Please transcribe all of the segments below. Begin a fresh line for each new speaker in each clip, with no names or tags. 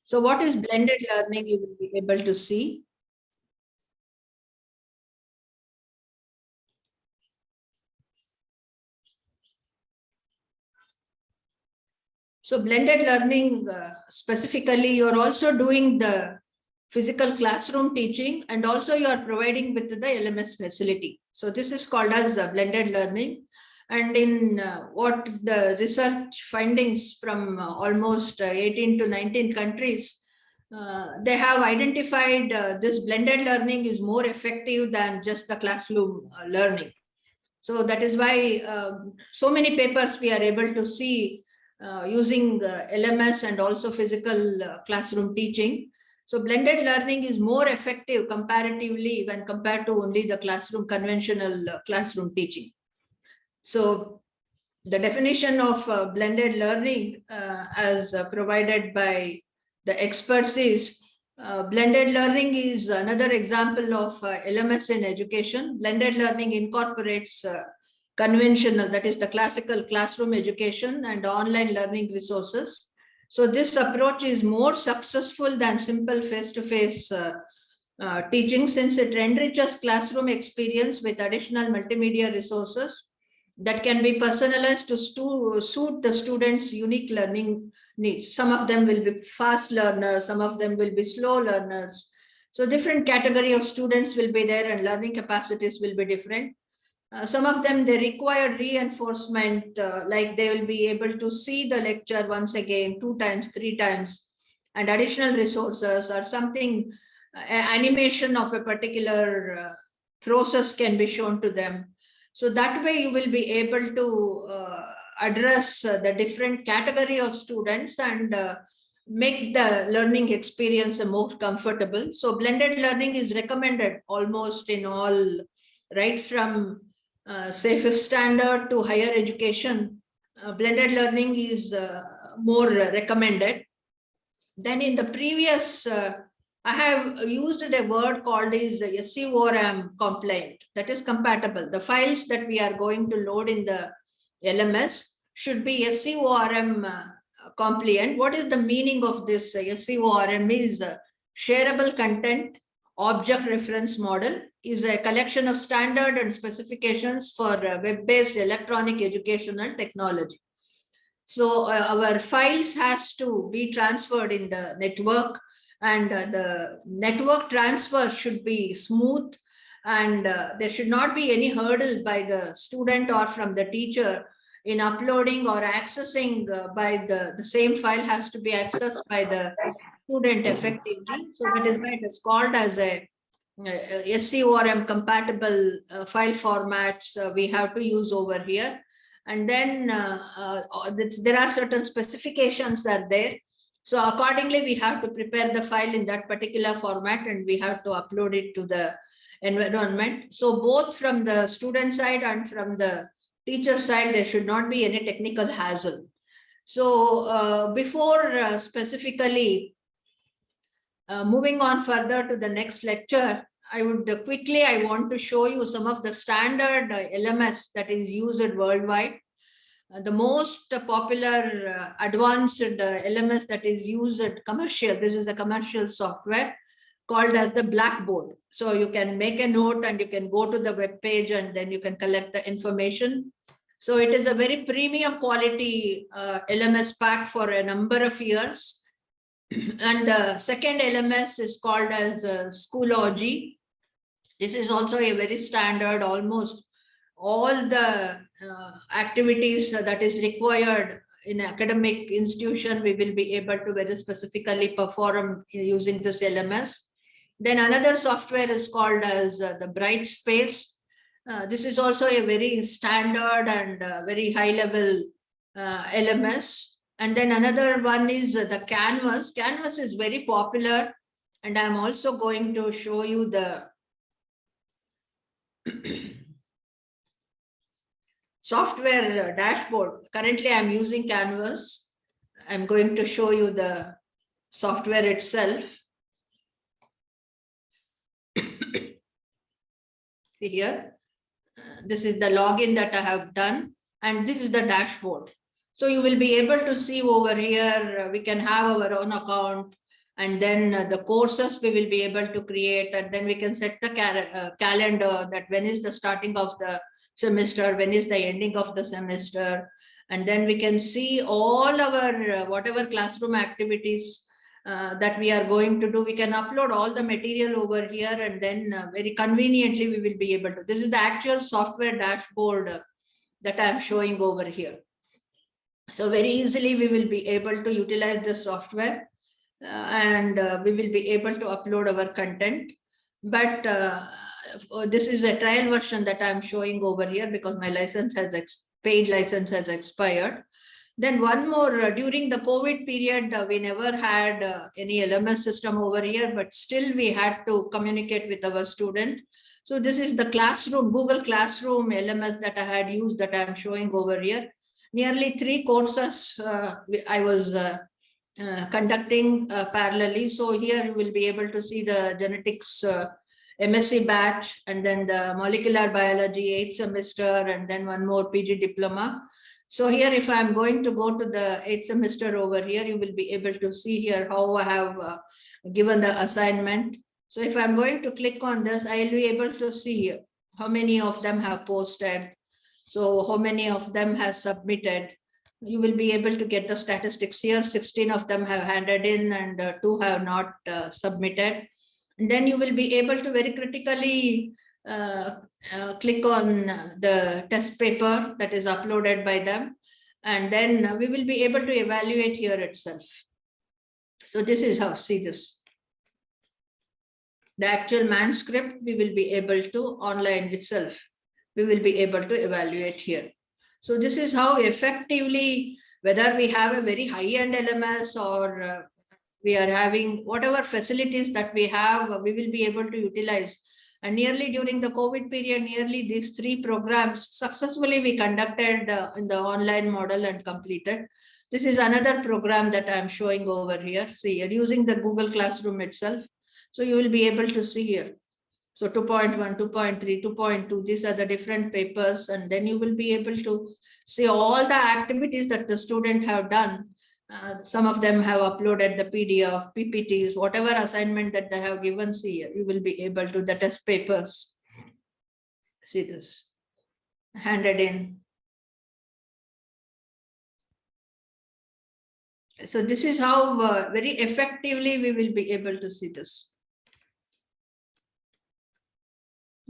So what is blended learning? You will be able to see. So blended learning, specifically, you're also doing the physical classroom teaching, and also you are providing with the LMS facility. So this is called as blended learning. And in what the research findings from almost 18 to 19 countries, they have identified this blended learning is more effective than just the classroom learning. So that is why so many papers we are able to see using LMS and also physical classroom teaching. So blended learning is more effective comparatively when compared to only the classroom conventional classroom teaching. So the definition of blended learning as provided by the experts is blended learning is another example of LMS in education. Blended learning incorporates conventional, that is the classical classroom education and online learning resources. So this approach is more successful than simple face-to-face teaching, since it enriches classroom experience with additional multimedia resources that can be personalized to suit the students' unique learning needs. Some of them will be fast learners, some of them will be slow learners. So different category of students will be there and learning capacities will be different. Some of them, they require reinforcement, like they will be able to see the lecture once again, 2 times, 3 times, and additional resources or something, animation of a particular process can be shown to them. So that way you will be able to address the different category of students and make the learning experience more comfortable. So blended learning is recommended almost in all, right from say 5th standard to higher education. Blended learning is more recommended. Then in the previous, I have used a word called is SCORM compliant, that is compatible. The files that we are going to load in the LMS should be SCORM compliant. What is the meaning of this? SCORM is shareable content object reference model, is a collection of standard and specifications for web-based electronic educational technology. So our files has to be transferred in the network, and the network transfer should be smooth, and there should not be any hurdle by the student or from the teacher in uploading or accessing by the same file has to be accessed by the student effectively. So that is why it is called as a SCORM compatible file formats we have to use over here. And then there are certain specifications are there. So accordingly, we have to prepare the file in that particular format and we have to upload it to the environment. So both from the student side and from the teacher side, there should not be any technical hassle. So before specifically moving on further to the next lecture, I would I want to show you some of the standard LMS that is used worldwide. The most popular advanced LMS that is used at commercial, this is a commercial software called as the Blackboard. So you can make a note and you can go to the web page and then you can collect the information. So it is a very premium quality LMS pack for a number of years. And the second LMS is called as Schoology. This is also a very standard, almost all the activities that is required in academic institution, we will be able to very specifically perform using this LMS. Then another software is called as the Brightspace. This is also a very standard and very high level LMS. And then another one is the Canvas. Canvas is very popular, and I'm also going to show you the software dashboard. Currently, I'm using Canvas. I'm going to show you the software itself. See here, this is the login that I have done, and this is the dashboard. So you will be able to see over here, we can have our own account. And then the courses we will be able to create, and then we can set the calendar that when is the starting of the semester, when is the ending of the semester. And then we can see all our whatever classroom activities that we are going to do. We can upload all the material over here, and then very conveniently we will be able to. This is the actual software dashboard that I am showing over here. So very easily we will be able to utilize the software, and we will be able to upload our content. But this is a trial version that I'm showing over here because my license has paid license has expired. Then one more, during the COVID period, we never had any LMS system over here, but still we had to communicate with our student. So this is the classroom, Google Classroom LMS that I had used, that I'm showing over here. Nearly 3 courses I was conducting parallelly. So here you will be able to see the genetics MSc batch, and then the molecular biology 8th semester, and then one more PG diploma. So here, if I'm going to go to the 8th semester over here, you will be able to see here how I have given the assignment. So if I'm going to click on this, I'll be able to see here how many of them have posted. So how many of them have submitted. You will be able to get the statistics here. 16 of them have handed in, and 2 have not submitted. And then you will be able to very critically click on the test paper that is uploaded by them. And then we will be able to evaluate here itself. So this is how, see this. The actual manuscript we will be able to online itself. We will be able to evaluate here. So this is how effectively, whether we have a very high-end LMS or we are having whatever facilities that we have, we will be able to utilize. And nearly during the COVID period, nearly these 3 programs successfully we conducted in the online model and completed. This is another program that I'm showing over here. See, using the Google Classroom itself. So you will be able to see here. So 2.1, 2.3, 2.2, these are the different papers. And then you will be able to see all the activities that the student have done. Some of them have uploaded the PDF, PPTs, whatever assignment that they have given, see here, you will be able to, the test papers. See this, handed in. So this is how very effectively we will be able to see this.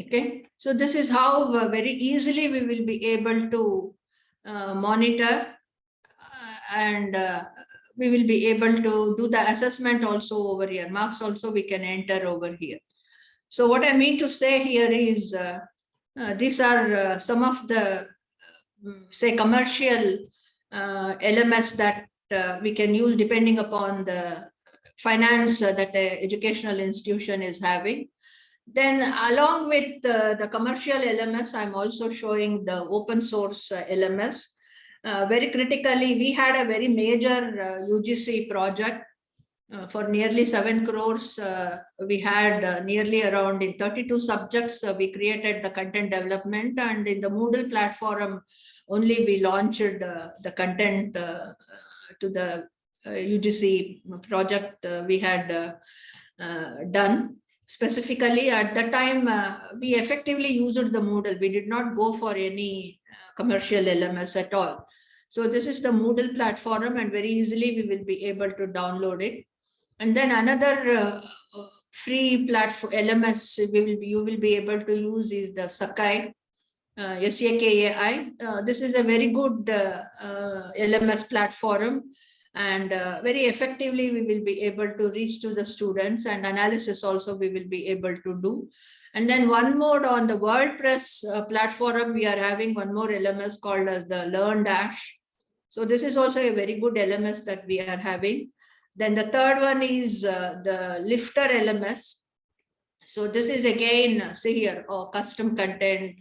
Okay, so this is how very easily we will be able to monitor and we will be able to do the assessment also over here. Marks also we can enter over here. So what I mean to say here is these are some of the say commercial LMS that we can use depending upon the finance that an educational institution is having. Then along with the commercial LMS, I'm also showing the open source LMS. Very critically, we had a very major UGC project for nearly 7 crores. We had nearly around in 32 subjects, we created the content development, and in the Moodle platform, only we launched the content to the UGC project we had done. Specifically at the time, we effectively used the Moodle. We did not go for any commercial LMS at all. So this is the Moodle platform, and very easily we will be able to download it. And then another free platform LMS you will be able to use is the Sakai, SAKAI. This is a very good LMS platform. And very effectively, we will be able to reach to the students, and analysis also we will be able to do. And then one more on the WordPress platform, we are having one more LMS called as the Learn Dash. So this is also a very good LMS that we are having. Then the third one is the Lifter LMS. So this is again, see here, custom content,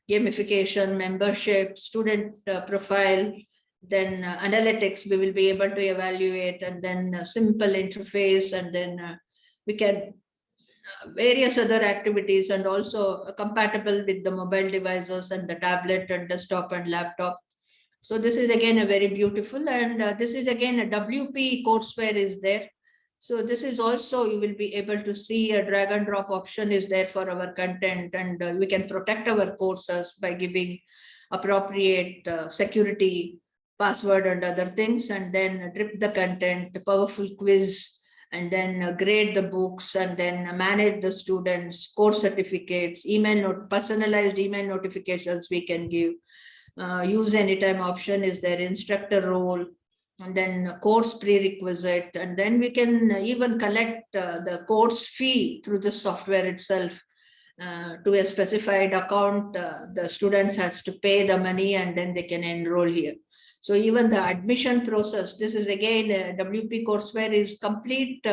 gamification, membership, student profile. Then analytics, we will be able to evaluate, and then simple interface, and then we can various other activities, and also compatible with the mobile devices and the tablet and desktop and laptop. So this is again a very beautiful, and this is again a WP courseware is there. So this is also, you will be able to see a drag and drop option is there for our content, and we can protect our courses by giving appropriate security password and other things, and then drip the content, a powerful quiz, and then grade the books, and then manage the students, course certificates, personalized email notifications we can give. Use anytime option is there, instructor role, and then course prerequisite, and then we can even collect the course fee through the software itself. To a specified account, the students has to pay the money and then they can enroll here. So even the admission process, this is again, WP courseware is complete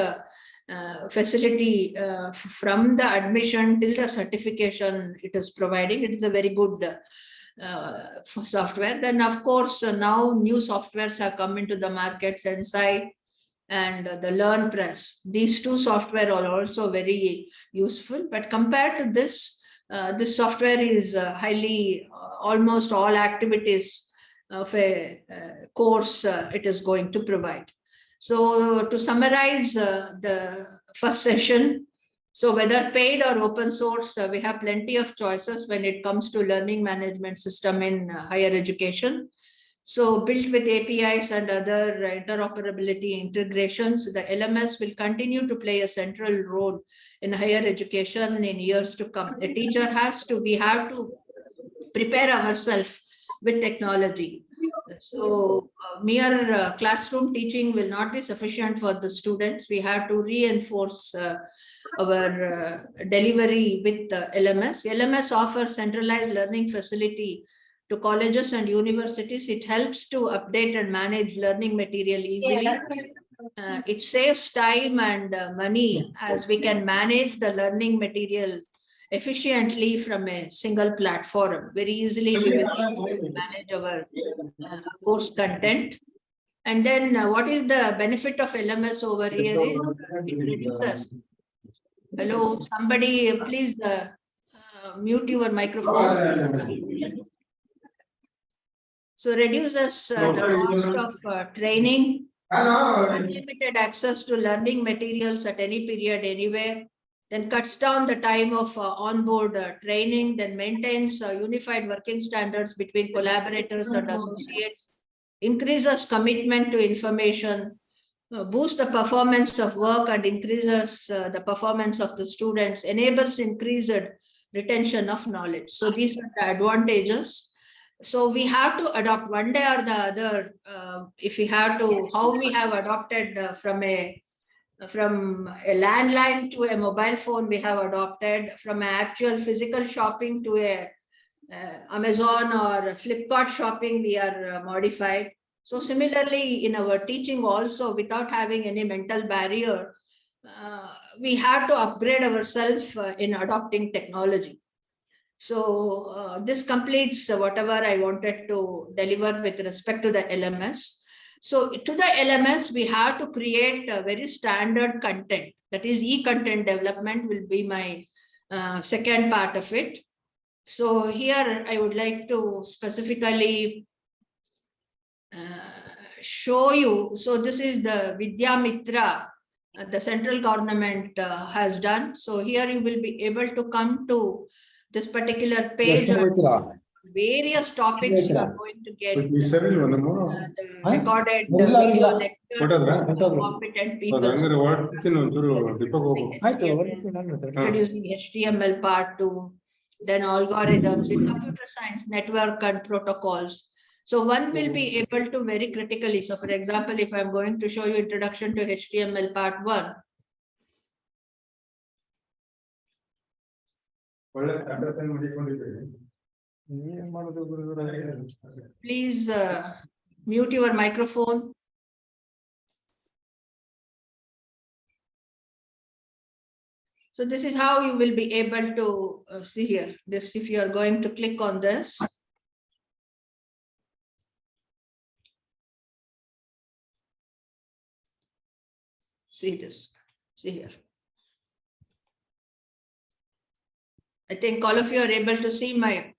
facility from the admission till the certification it is providing. It is a very good software. Then of course, now new softwares have come into the market, Sensei and the LearnPress. These two software are also very useful, but compared to this, this software is highly, almost all activities of a course it is going to provide. So to summarize the first session, so whether paid or open source, we have plenty of choices when it comes to learning management system in higher education. So built with APIs and other interoperability integrations, the LMS will continue to play a central role in higher education in years to come. The teacher we have to prepare ourselves with technology. So mere classroom teaching will not be sufficient for the students. We have to reinforce our delivery with LMS. LMS offers centralized learning facility to colleges and universities. It helps to update and manage learning material easily. It saves time and money, as we can manage the learning material efficiently from a single platform. Very easily we will manage our course content. And then what is the benefit of LMS over here is it reduces. Hello, somebody please mute your microphone. So reduces the cost of training, unlimited access to learning materials at any period, anywhere, then cuts down the time of onboard training, then maintains unified working standards between collaborators and associates, increases commitment to information, boosts the performance of work and increases the performance of the students, enables increased retention of knowledge. So these are the advantages. So we have to adopt one day or the other. If we have to, how we have adopted from a landline to a mobile phone, we have adopted from an actual physical shopping to a Amazon or Flipkart shopping, we are modified. So similarly, in our teaching also, without having any mental barrier, we have to upgrade ourselves in adopting technology. So this completes whatever I wanted to deliver with respect to the LMS. So to the LMS, we have to create a very standard content. That is, e-content development will be my second part of it. So here I would like to specifically show you. So this is the Vidya Mitra the central government has done. So here you will be able to come to this particular page. Various topics you are going to get the recorded video lectures, competent people introducing HTML part 2, then algorithms in computer science, network and protocols. So one will be able to very critically. So for example, if I'm going to show you introduction to HTML part 1, please mute your microphone. So this is how you will be able to see here. This, if you are going to click on this. See this, see here. I think all of you are able to see my.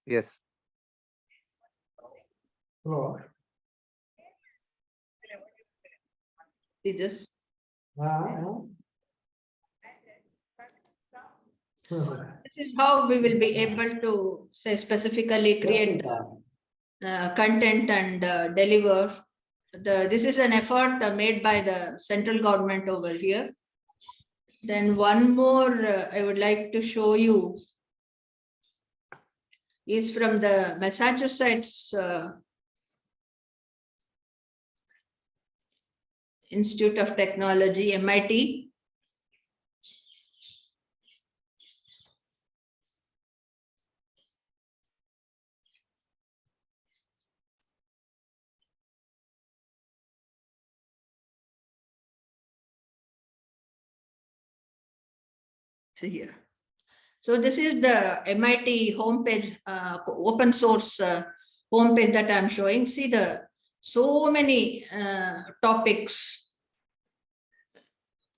Yes. Hello.
See this? This is how we will be able to say specifically create content and deliver. This is an effort made by the central government over here. Then one more I would like to show you is from the Massachusetts Institute of Technology, MIT. See here. So this is the MIT homepage, open source homepage that I'm showing. See the so many topics.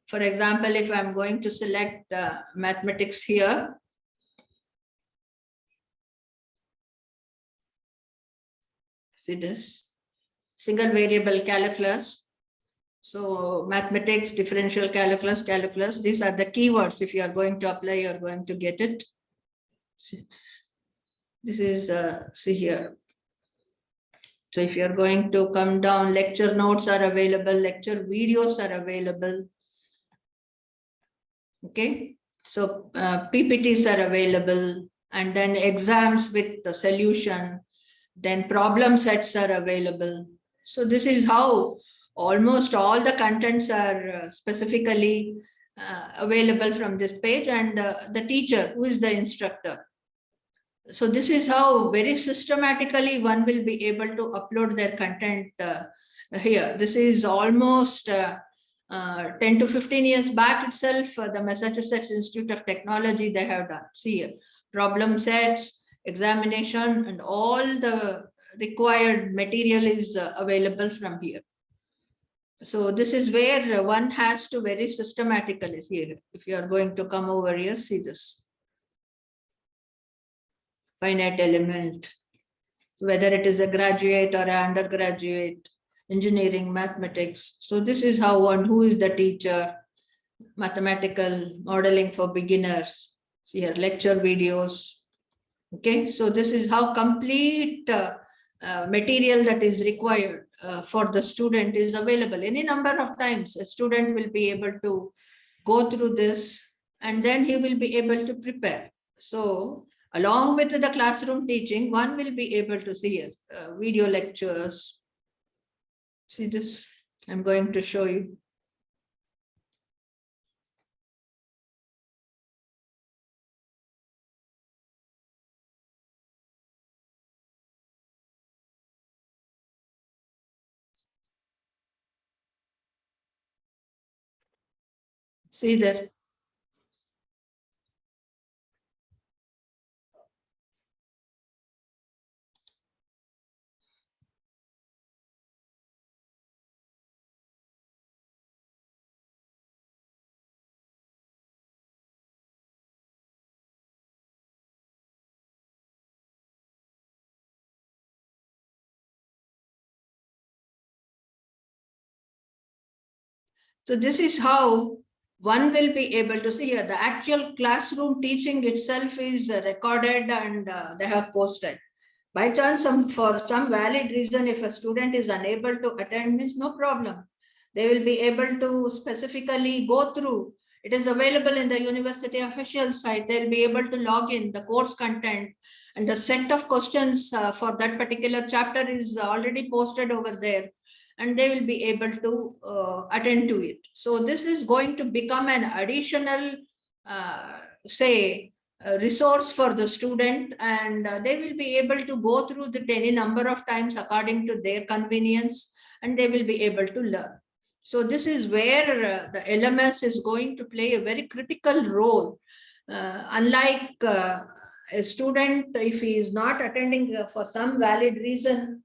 For example, if I'm going to select mathematics here, see this single variable calculus. So mathematics, differential calculus, these are the keywords. If you are going to apply, you're going to get it. See, this is, see here. So if you're going to come down, lecture notes are available, lecture videos are available. Okay, so PPTs are available, and then exams with the solution, then problem sets are available. So this is how almost all the contents are specifically available from this page, and the teacher who is the instructor. So this is how very systematically one will be able to upload their content here. This is almost 10 to 15 years back itself, the Massachusetts Institute of Technology, they have done. See here, problem sets, examination, and all the required material is available from here. So this is where one has to very systematically see. If you are going to come over here, see this. Finite element, so whether it is a graduate or an undergraduate, engineering, mathematics. So this is how one, who is the teacher, mathematical modeling for beginners. See here, lecture videos. Okay, so this is how complete material that is required for the student is available. Any number of times a student will be able to go through this, and then he will be able to prepare. So along with the classroom teaching, one will be able to see video lectures. See this, I'm going to show you. See there. So this is how one will be able to see here. The actual classroom teaching itself is recorded, and they have posted. By chance, for some valid reason, if a student is unable to attend, means no problem. They will be able to specifically go through. It is available in the university official site. They'll be able to log in the course content, and the set of questions for that particular chapter is already posted over there, and they will be able to attend to it. So this is going to become an additional, resource for the student, and they will be able to go through the any number of times according to their convenience, and they will be able to learn. So this is where the LMS is going to play a very critical role. Unlike a student, if he is not attending for some valid reason,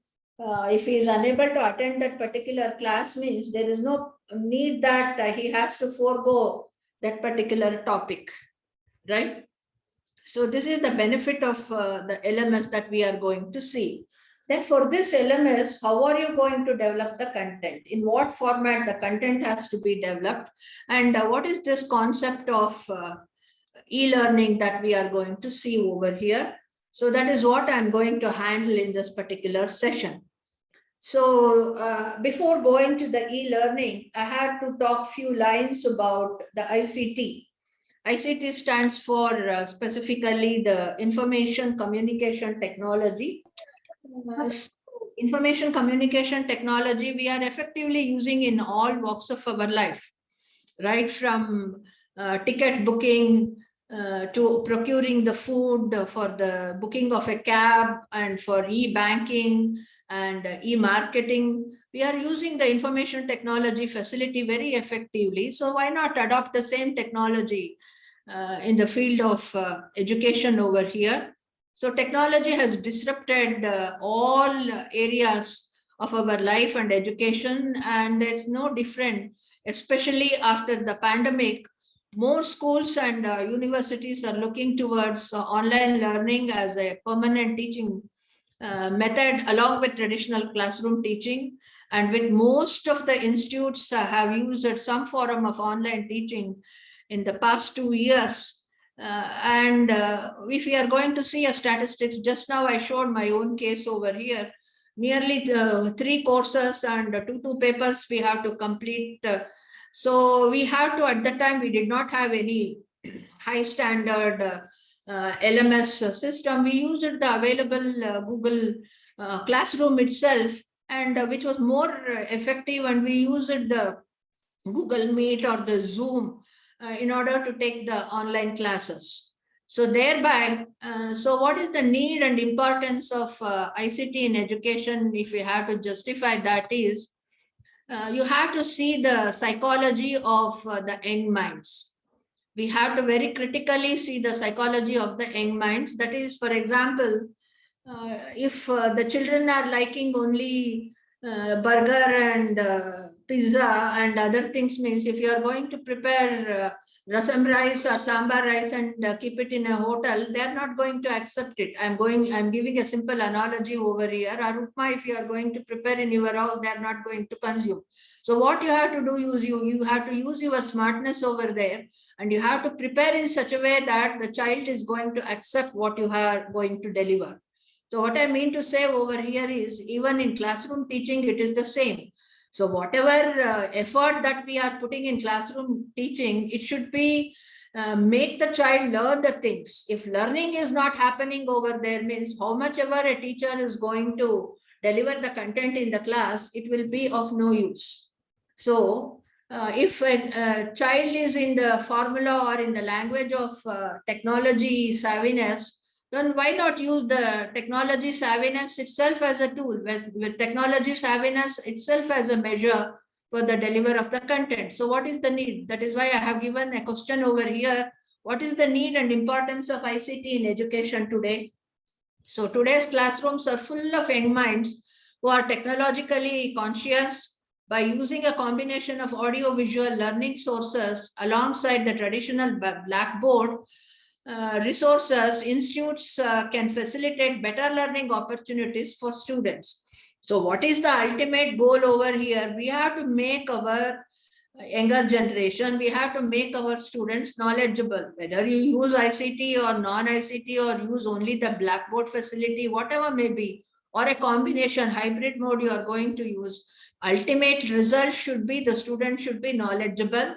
if he is unable to attend that particular class, means there is no need that he has to forego that particular topic, right? So this is the benefit of the LMS that we are going to see. Then for this LMS, how are you going to develop the content? In what format the content has to be developed? And what is this concept of e-learning that we are going to see over here? So that is what I'm going to handle in this particular session. So before going to the e-learning, I had to talk few lines about the ICT. ICT stands for specifically the Information Communication Technology. Information communication technology we are effectively using in all walks of our life, right from ticket booking to procuring the food, for the booking of a cab, and for e-banking and e-marketing. We are using the information technology facility very effectively. So why not adopt the same technology in the field of education over here? So technology has disrupted all areas of our life and education, and it's no different, especially after the pandemic. More schools and universities are looking towards online learning as a permanent teaching method along with traditional classroom teaching. And with most of the institutes have used some form of online teaching in the past 2 years. If we are going to see a statistics, just now I showed my own case over here, nearly 3 courses and 2 papers we have to complete. So we have to, at the time, we did not have any high standard LMS system. We used the available Google Classroom itself, and which was more effective, and we used the Google Meet or the Zoom in order to take the online classes. So thereby, so what is the need and importance of ICT in education? If we have to justify that is, you have to see the psychology of the young minds. We have to very critically see the psychology of the young minds. That is, for example, if the children are liking only burger and pizza and other things, means if you are going to prepare rasam rice or sambar rice and keep it in a hotel, they are not going to accept it. I'm giving a simple analogy over here. Or upma, if you are going to prepare in your house, they are not going to consume. So what you have to do is you have to use your smartness over there, and you have to prepare in such a way that the child is going to accept what you are going to deliver. So what I mean to say over here is, even in classroom teaching, it is the same. So whatever effort that we are putting in classroom teaching, it should be make the child learn the things. If learning is not happening over there, means how much ever a teacher is going to deliver the content in the class, it will be of no use. So if a child is in the formula or in the language of technology savviness, then why not use the technology savviness itself as a tool, with technology savviness itself as a measure for the delivery of the content. So what is the need? That is why I have given a question over here. What is the need and importance of ICT in education today? So today's classrooms are full of young minds who are technologically conscious. By using a combination of audio-visual learning sources alongside the traditional blackboard resources, institutes can facilitate better learning opportunities for students. So what is the ultimate goal over here? We have to make our younger generation, we have to make our students knowledgeable, whether you use ICT or non-ICT or use only the blackboard facility, whatever may be, or a combination hybrid mode you are going to use. Ultimate result should be the student should be knowledgeable,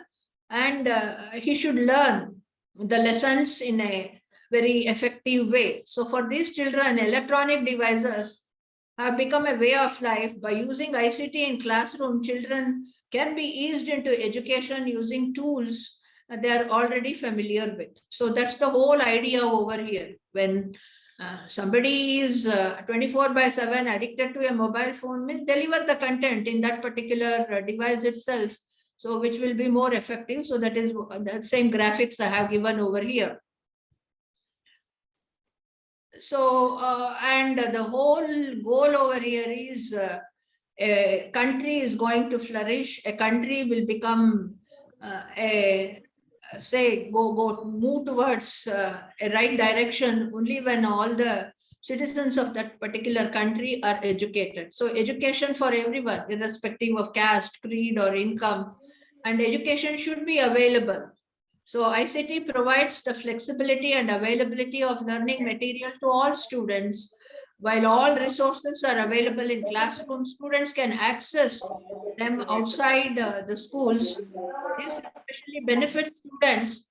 and he should learn the lessons in a very effective way. So for these children, electronic devices have become a way of life. By using ICT in classroom, children can be eased into education using tools they are already familiar with. So that's the whole idea over here. When somebody is 24/7 addicted to a mobile phone, means deliver the content in that particular device itself, so which will be more effective. So that is the same graphics I have given over here. So and the whole goal over here is a country is going to flourish. A country will become move towards a right direction only when all the citizens of that particular country are educated. So education for everyone, irrespective of caste, creed, or income, and education should be available. So ICT provides the flexibility and availability of learning material to all students. While all resources are available in classrooms, students can access them outside the schools. This especially benefits students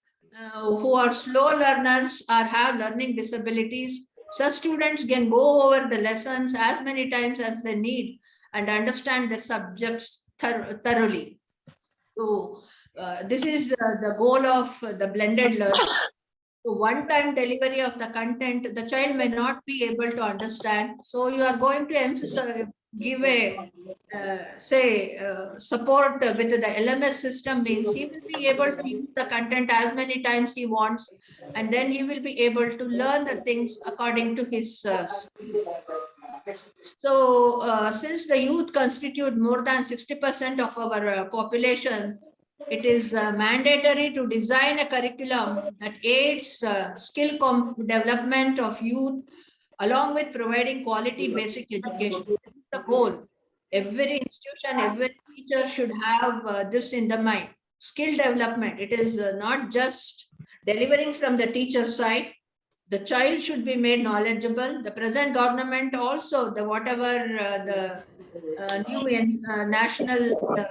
who are slow learners or have learning disabilities. Such students can go over the lessons as many times as they need and understand the subjects thoroughly. So this is the goal of the blended learning. So one-time delivery of the content, the child may not be able to understand. So you are going to emphasize, give a, support with the LMS system means he will be able to use the content as many times he wants, and then he will be able to learn the things according to his speed. So since the youth constitute more than 60% of our population, it is mandatory to design a curriculum that aids skill development of youth, along with providing quality basic education. This is the goal. Every institution, every teacher should have this in the mind. Skill development. It is not just delivering from the teacher side. The child should be made knowledgeable. The present government also, the whatever the new national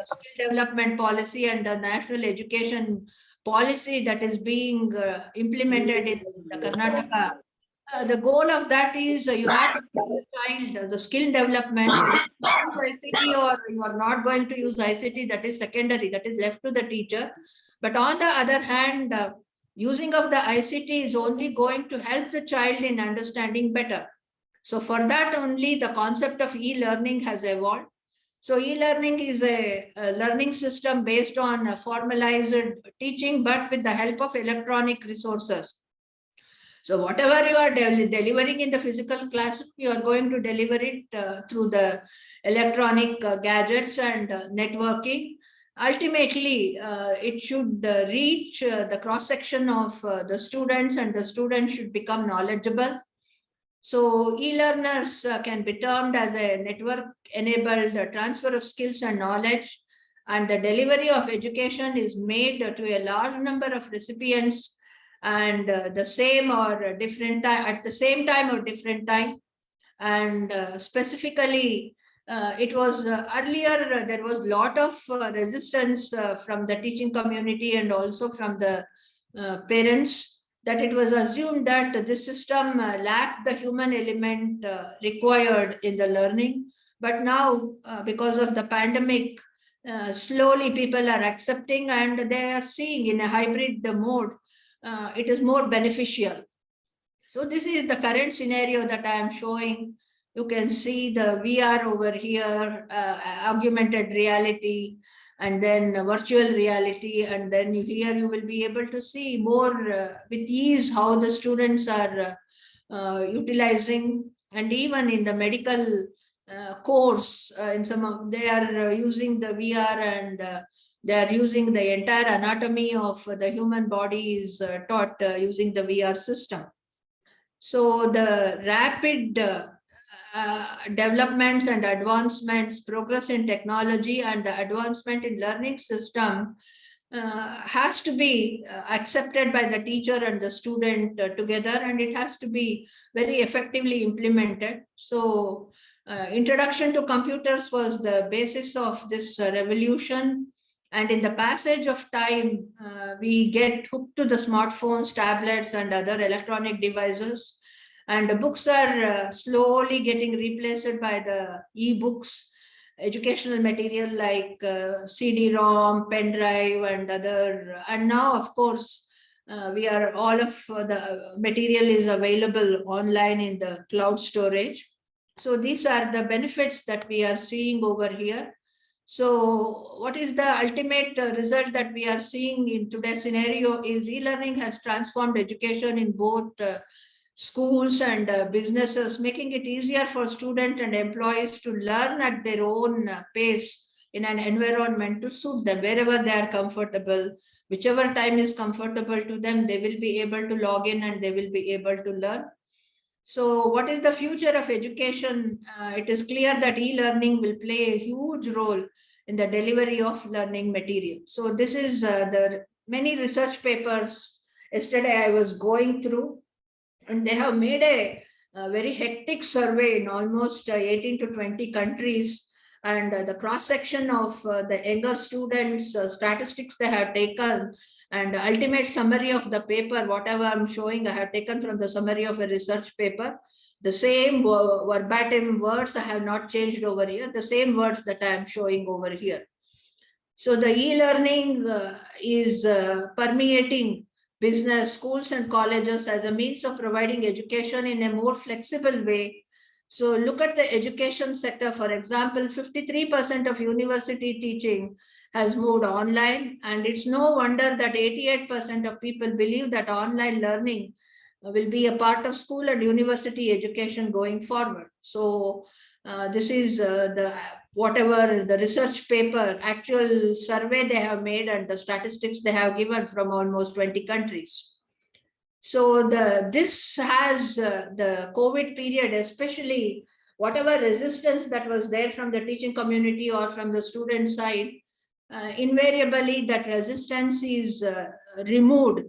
skill development policy and the national education policy that is being implemented in the Karnataka. The goal of that is you have to give the child the skill development. Use ICT or you are not going to use ICT, that is secondary, that is left to the teacher. But on the other hand, using of the ICT is only going to help the child in understanding better. So for that only the concept of e-learning has evolved. So e-learning is a learning system based on a formalized teaching, but with the help of electronic resources. So whatever you are delivering in the physical classroom, you are going to deliver it through the electronic gadgets and networking. Ultimately, it should reach the cross-section of the students, and the students should become knowledgeable. So e-learners can be termed as a network-enabled transfer of skills and knowledge, and the delivery of education is made to a large number of recipients and the same or different time at the same time or different time. And specifically, it was earlier there was a lot of resistance from the teaching community and also from the parents, that it was assumed that this system lacked the human element required in the learning. But now, because of the pandemic, slowly people are accepting and they are seeing in a hybrid mode, it is more beneficial. So this is the current scenario that I am showing. You can see the VR over here, augmented reality, and then virtual reality, and then here you will be able to see more with ease how the students are utilizing. And even in the medical course, in some of they are using the VR, and they are using the entire anatomy of the human body is taught using the VR system. So the rapid developments and advancements, progress in technology and the advancement in learning system has to be accepted by the teacher and the student together, and it has to be very effectively implemented. So introduction to computers was the basis of this revolution. And in the passage of time, we get hooked to the smartphones, tablets, and other electronic devices. And the books are slowly getting replaced by the e-books, educational material like CD-ROM, pen drive, and other. And now, of course, we are all of the material is available online in the cloud storage. So these are the benefits that we are seeing over here. So what is the ultimate result that we are seeing in today's scenario is e-learning has transformed education in both schools and businesses, making it easier for students and employees to learn at their own pace in an environment to suit them wherever they are comfortable. Whichever time is comfortable to them, they will be able to log in and they will be able to learn. So what is the future of education? It is clear that e-learning will play a huge role in the delivery of learning material. So this is the many research papers yesterday I was going through, and they have made a very hectic survey in almost 18 to 20 countries, and the cross section of the younger students statistics they have taken, and the ultimate summary of the paper, whatever I'm showing, I have taken from the summary of a research paper. The same verbatim words I have not changed over here, the same words that I am showing over here. So the e-learning is permeating business, schools and colleges as a means of providing education in a more flexible way. So look at the education sector, for example, 53% of university teaching has moved online, and it's no wonder that 88% of people believe that online learning will be a part of school and university education going forward. So this is the whatever the research paper, actual survey they have made and the statistics they have given from almost 20 countries. So this has the COVID period, especially whatever resistance that was there from the teaching community or from the student side, invariably that resistance is removed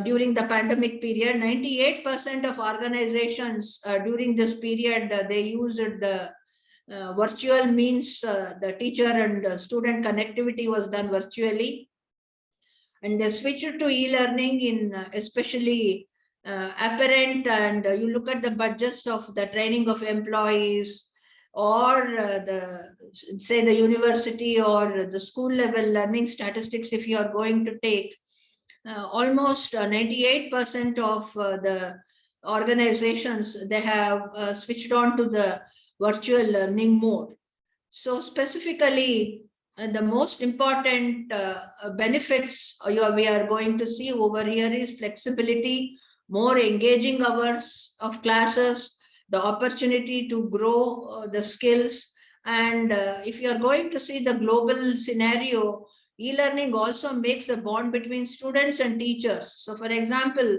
during the pandemic period. 98% of organizations during this period, they used the virtual means. The teacher and student connectivity was done virtually, and they switched to e-learning in especially apparent, and you look at the budgets of the training of employees or the say the university or the school level learning statistics. If you are going to take almost 98% of the organizations, they have switched on to the virtual learning mode. So specifically, the most important benefits we are going to see over here is flexibility, more engaging hours of classes, the opportunity to grow the skills. And if you are going to see the global scenario, e-learning also makes a bond between students and teachers. So for example,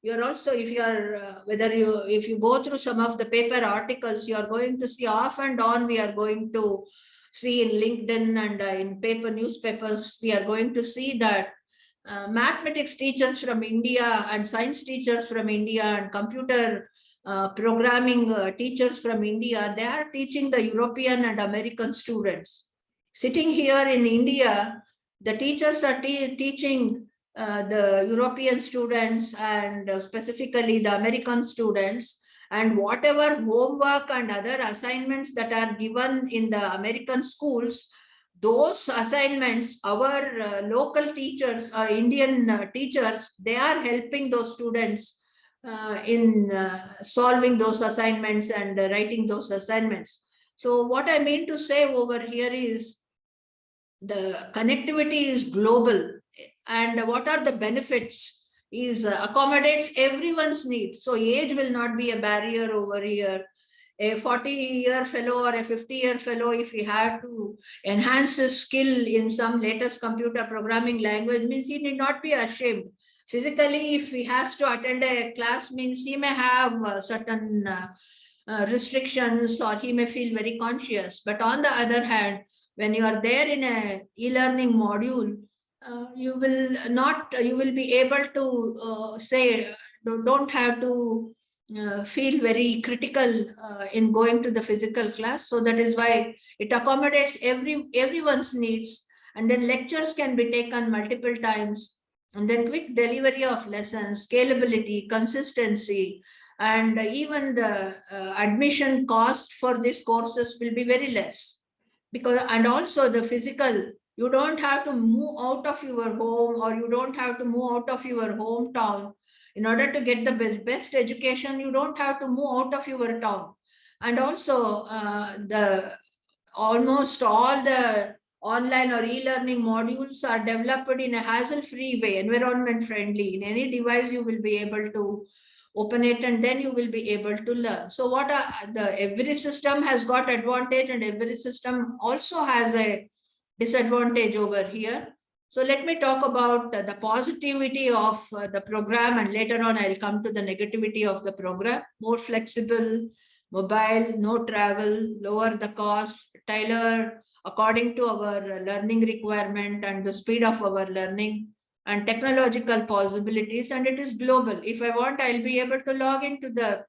you're also, if you are if you go through some of the paper articles, you are going to see off and on, we are going to see in LinkedIn and in paper newspapers, we are going to see that mathematics teachers from India and science teachers from India and computer programming teachers from India, they are teaching the European and American students. Sitting here in India, the teachers are teaching the European students and specifically the American students, and whatever homework and other assignments that are given in the American schools, those assignments, our local teachers, Indian teachers, they are helping those students in solving those assignments and writing those assignments. So what I mean to say over here is the connectivity is global, and what are the benefits is accommodates everyone's needs. So age will not be a barrier over here. A 40-year fellow or a 50-year fellow, if he had to enhance his skill in some latest computer programming language, means he need not be ashamed. Physically, if he has to attend a class, means he may have certain restrictions, or he may feel very conscious. But on the other hand, when you are there in a e-learning module, you will be able to say, don't have to feel very critical in going to the physical class. So that is why it accommodates everyone's needs, and then lectures can be taken multiple times, and then quick delivery of lessons, scalability, consistency, and even the admission cost for these courses will be very less. Because, and also the physical, you don't have to move out of your home, or you don't have to move out of your hometown. In order to get the best education, you don't have to move out of your town. And also almost all the online or e-learning modules are developed in a hassle-free way, environment friendly. In any device, you will be able to open it, and then you will be able to learn. So what every system has got advantage, and every system also has a disadvantage over here. So let me talk about the positivity of the program, and later on I'll come to the negativity of the program. More flexible, mobile, no travel, lower the cost, tailor according to our learning requirement and the speed of our learning and technological possibilities, and it is global. If I want, I'll be able to log into the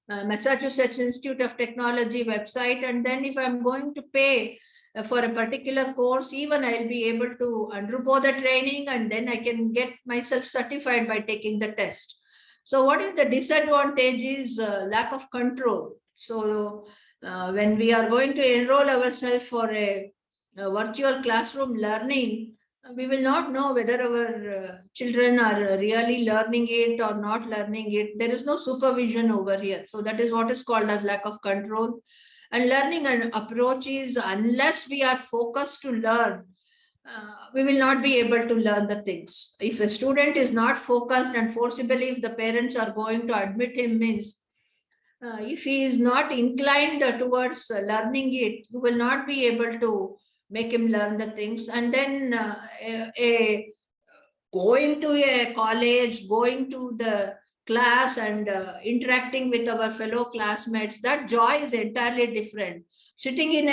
Massachusetts Institute of Technology website, and then if I'm going to pay for a particular course, even I'll be able to undergo the training, and then I can get myself certified by taking the test. So what is the disadvantage is lack of control. So when we are going to enroll ourselves for a virtual classroom learning, we will not know whether our children are really learning it or not learning it. There is no supervision over here. So that is what is called as lack of control. And learning and approach is, unless we are focused to learn, we will not be able to learn the things. If a student is not focused, and forcibly if the parents are going to admit him, means if he is not inclined towards learning it, you will not be able to make him learn the things. And then going to a college, going to the class and interacting with our fellow classmates, that joy is entirely different. Sitting in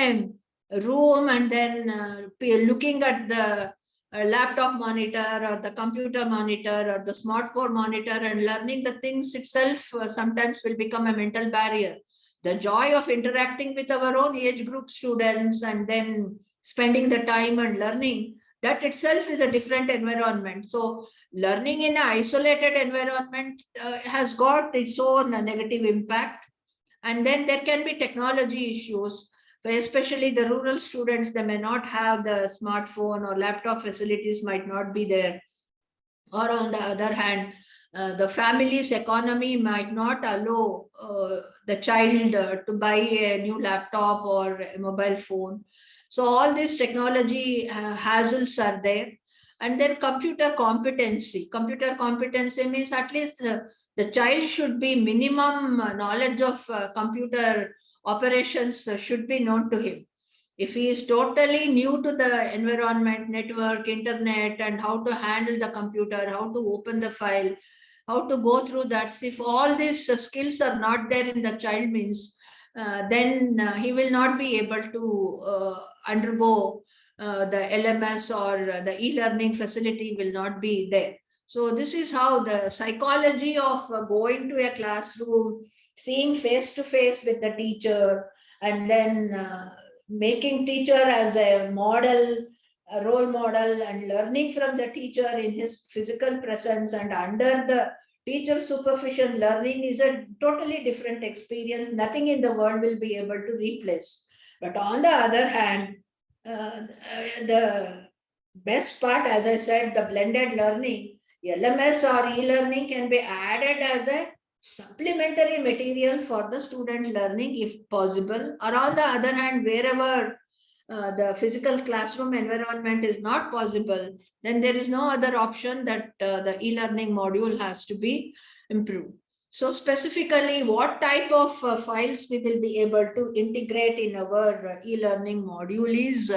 a room and then looking at the laptop monitor or the computer monitor or the smartphone monitor and learning the things itself sometimes will become a mental barrier. The joy of interacting with our own age group students and then spending the time and learning, that itself is a different environment. So learning in an isolated environment has got its own negative impact. And then there can be technology issues, especially the rural students. They may not have the smartphone, or laptop facilities might not be there. Or on the other hand, the family's economy might not allow the child to buy a new laptop or a mobile phone. So all these technology hassles are there. And then computer competency. Computer competency means at least the child should be minimum knowledge of computer operations should be known to him. If he is totally new to the environment, network, internet, and how to handle the computer, how to open the file, how to go through that, if all these skills are not there in the child, means then he will not be able to undergo the LMS, or the e-learning facility will not be there. So this is how the psychology of going to a classroom, seeing face to face with the teacher, and then making teacher as a model, a role model, and learning from the teacher in his physical presence and under the teacher supervision, learning is a totally different experience. Nothing in the world will be able to replace. But on the other hand, the best part, as I said, the blended learning, LMS or e-learning can be added as a supplementary material for the student learning if possible. Or on the other hand, wherever the physical classroom environment is not possible, then there is no other option that the e-learning module has to be improved. So specifically, what type of files we will be able to integrate in our e-learning module is,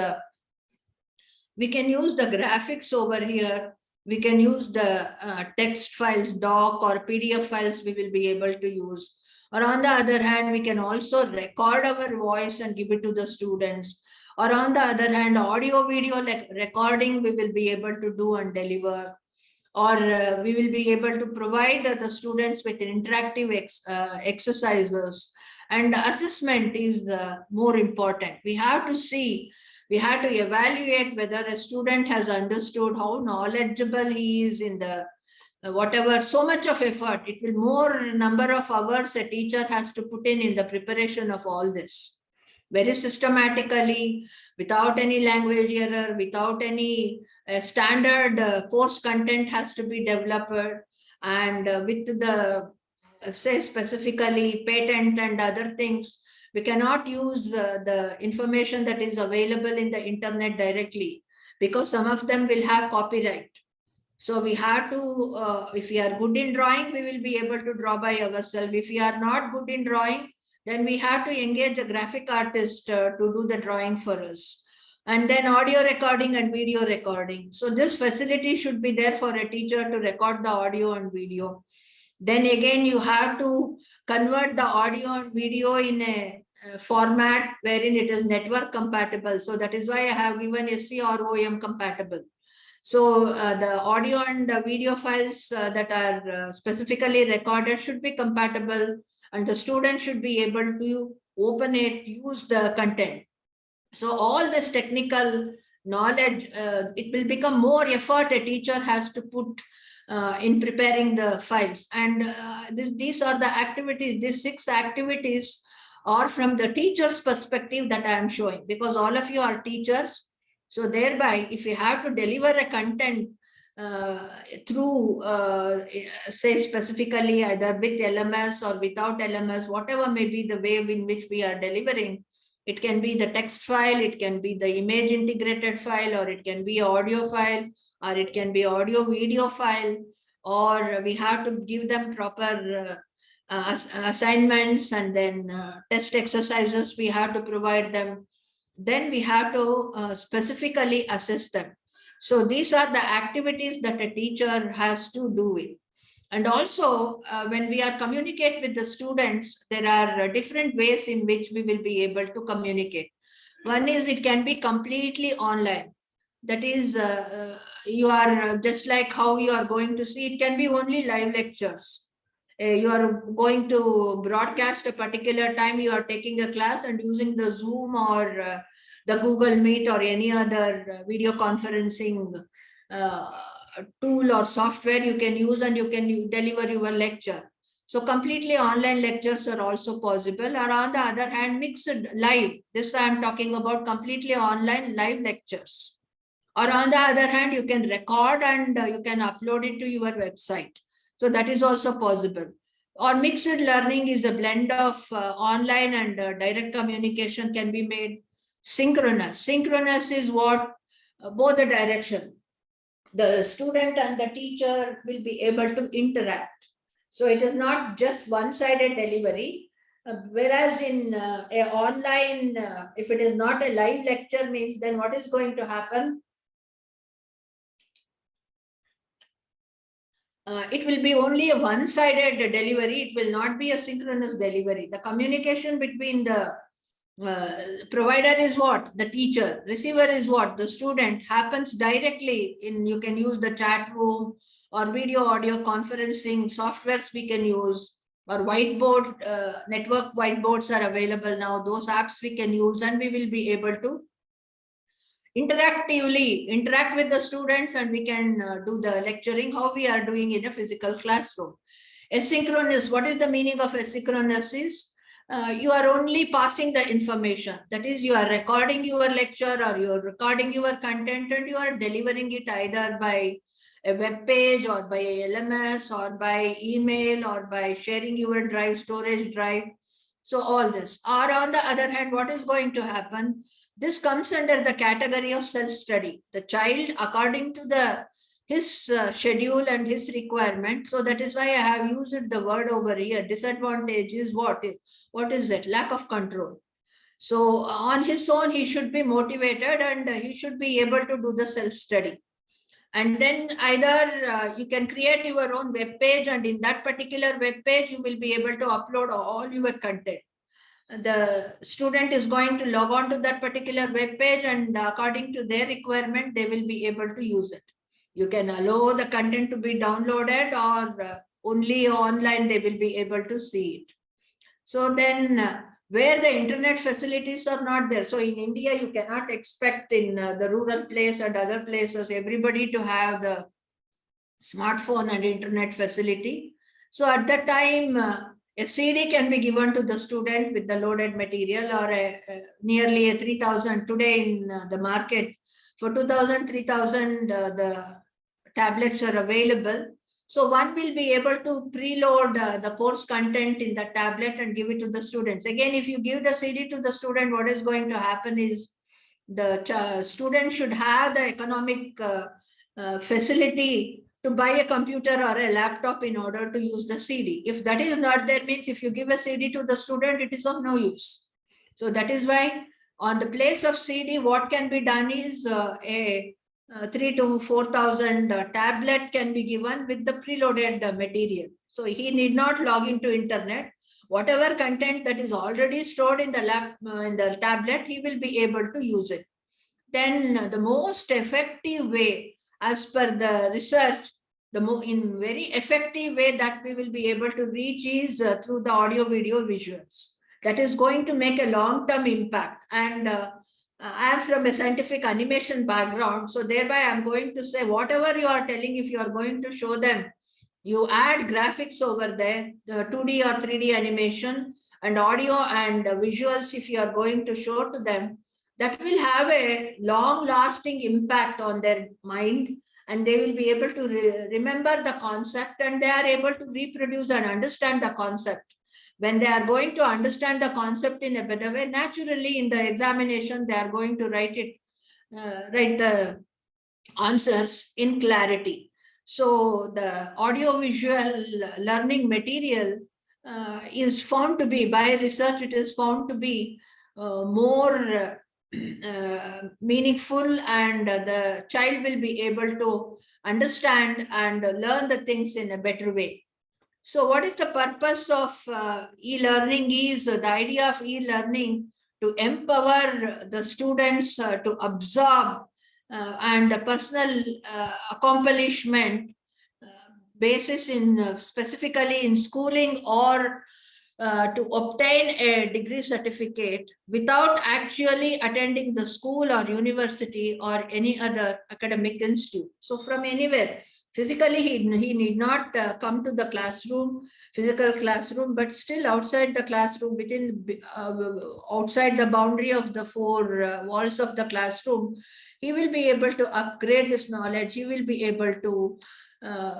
we can use the graphics over here. We can use the text files, doc or PDF files we will be able to use. Or on the other hand, we can also record our voice and give it to the students. Or on the other hand, audio video like recording we will be able to do and deliver. Or we will be able to provide the students with interactive exercises. And assessment is more important. We have to see, we have to evaluate whether a student has understood, how knowledgeable he is in the whatever, so much of effort. It will more number of hours a teacher has to put in the preparation of all this. Very systematically, without any language error, without any standard course content has to be developed, and with the say specifically patent and other things, we cannot use the information that is available in the internet directly, because some of them will have copyright. So we have to, if we are good in drawing, we will be able to draw by ourselves. If we are not good in drawing, then we have to engage a graphic artist to do the drawing for us. and then audio recording and video recording. So this facility should be there for a teacher to record the audio and video. Then again, you have to convert the audio and video in a format wherein it is network compatible. So that is why I have given SCROM compatible. So the audio and video files that are specifically recorded should be compatible, and the student should be able to open it, use the content. So all this technical knowledge, it will become more effort a teacher has to put in preparing the files. And these are the activities, these 6 activities are from the teacher's perspective that I am showing, because all of you are teachers. So thereby, if you have to deliver a content through, say specifically either with LMS or without LMS, whatever may be the way in which we are delivering, it can be the text file, it can be the image integrated file, or it can be audio file, or it can be audio video file, or we have to give them proper assignments, and then test exercises we have to provide them. Then we have to specifically assess them. So these are the activities that a teacher has to do it. And also, when we are communicate with the students, there are different ways in which we will be able to communicate. One is it can be completely online. That is, you are just like how you are going to see, it can be only live lectures. You are going to broadcast a particular time, you are taking a class and using the Zoom or the Google Meet or any other video conferencing tool or software you can use, and you can deliver your lecture. So completely online lectures are also possible. Or on the other hand, mixed live. This I am talking about completely online live lectures. Or on the other hand, you can record and you can upload it to your website. So that is also possible. Or mixed learning is a blend of online and direct communication can be made. Synchronous. Synchronous is what both the direction. The student and the teacher will be able to interact. So it is not just one-sided delivery. Whereas in a online, if it is not a live lecture, means then what is going to happen? It will be only a one-sided delivery. It will not be a synchronous delivery. The communication between the provider is what? The teacher. Receiver is what? The student. Happens directly in, you can use the chat room or video audio conferencing softwares we can use, or whiteboard, network whiteboards are available now. Those apps we can use, and we will be able to interactively interact with the students, and we can do the lecturing how we are doing in a physical classroom. Asynchronous, what is the meaning of asynchronous is you are only passing the information. That is, you are recording your lecture or you are recording your content and you are delivering it either by a web page or by a LMS or by email or by sharing your drive, storage drive. So all this. Or on the other hand, what is going to happen? This comes under the category of self-study. The child, according to his schedule and his requirement. So that is why I have used the word over here. Disadvantage is what is it? Lack of control. So on his own, he should be motivated and he should be able to do the self-study. And then either you can create your own web page, and in that particular web page, you will be able to upload all your content. The student is going to log on to that particular web page, and according to their requirement, they will be able to use it. You can allow the content to be downloaded, or only online they will be able to see it. So then where the internet facilities are not there. So in India, you cannot expect in the rural place and other places, everybody to have the smartphone and internet facility. So at that time, a CD can be given to the student with the loaded material, or nearly a 3,000 today in the market. For 2,000, 3,000, the tablets are available. So one will be able to preload the course content in the tablet and give it to the students. Again, if you give the CD to the student, what is going to happen is the student should have the economic facility to buy a computer or a laptop in order to use the CD. If that is not there, means if you give a CD to the student, it is of no use. So that is why On the place of CD, what can be done is a 3 to 4,000 tablet can be given with the preloaded material. So he need not log into internet. Whatever content that is already stored in the in the tablet, he will be able to use it. Then the most effective way, as per the research, in very effective way that we will be able to reach is through the audio video visuals. That is going to make a long-term impact. And I am from a scientific animation background, so thereby I'm going to say whatever you are telling, if you are going to show them, you add graphics over there, the 2D or 3D animation and audio and visuals, if you are going to show to them, that will have a long-lasting impact on their mind, and they will be able to remember the concept, and they are able to reproduce and understand the concept. When they are going to understand the concept in a better way, naturally in the examination, they are going to write the answers in clarity. So the audio-visual learning material is found to be, by research, it is found to be more meaningful, and the child will be able to understand and learn the things in a better way. So what is the purpose of e-learning is the idea of e-learning to empower the students to absorb and personal accomplishment basis in specifically in schooling, or to obtain a degree certificate without actually attending the school or university or any other academic institute. So from anywhere, physically he need not come to the classroom, physical classroom, but still outside the classroom, within outside the boundary of the four walls of the classroom, he will be able to upgrade his knowledge. He will be able to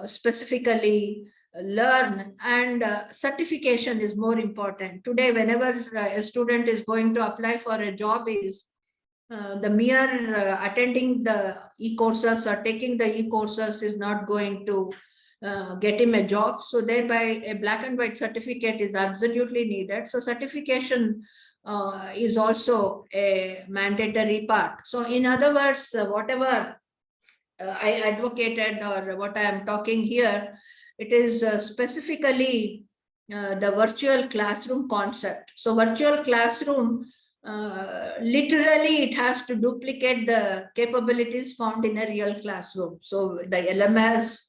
specifically learn, and certification is more important. Today, whenever a student is going to apply for a job, is the mere attending the e-courses or taking the e-courses is not going to get him a job. So thereby a black and white certificate is absolutely needed. So certification is also a mandatory part. So in other words, whatever I advocated or what I am talking here, it is specifically the virtual classroom concept. So virtual classroom, literally it has to duplicate the capabilities found in a real classroom. So the LMS,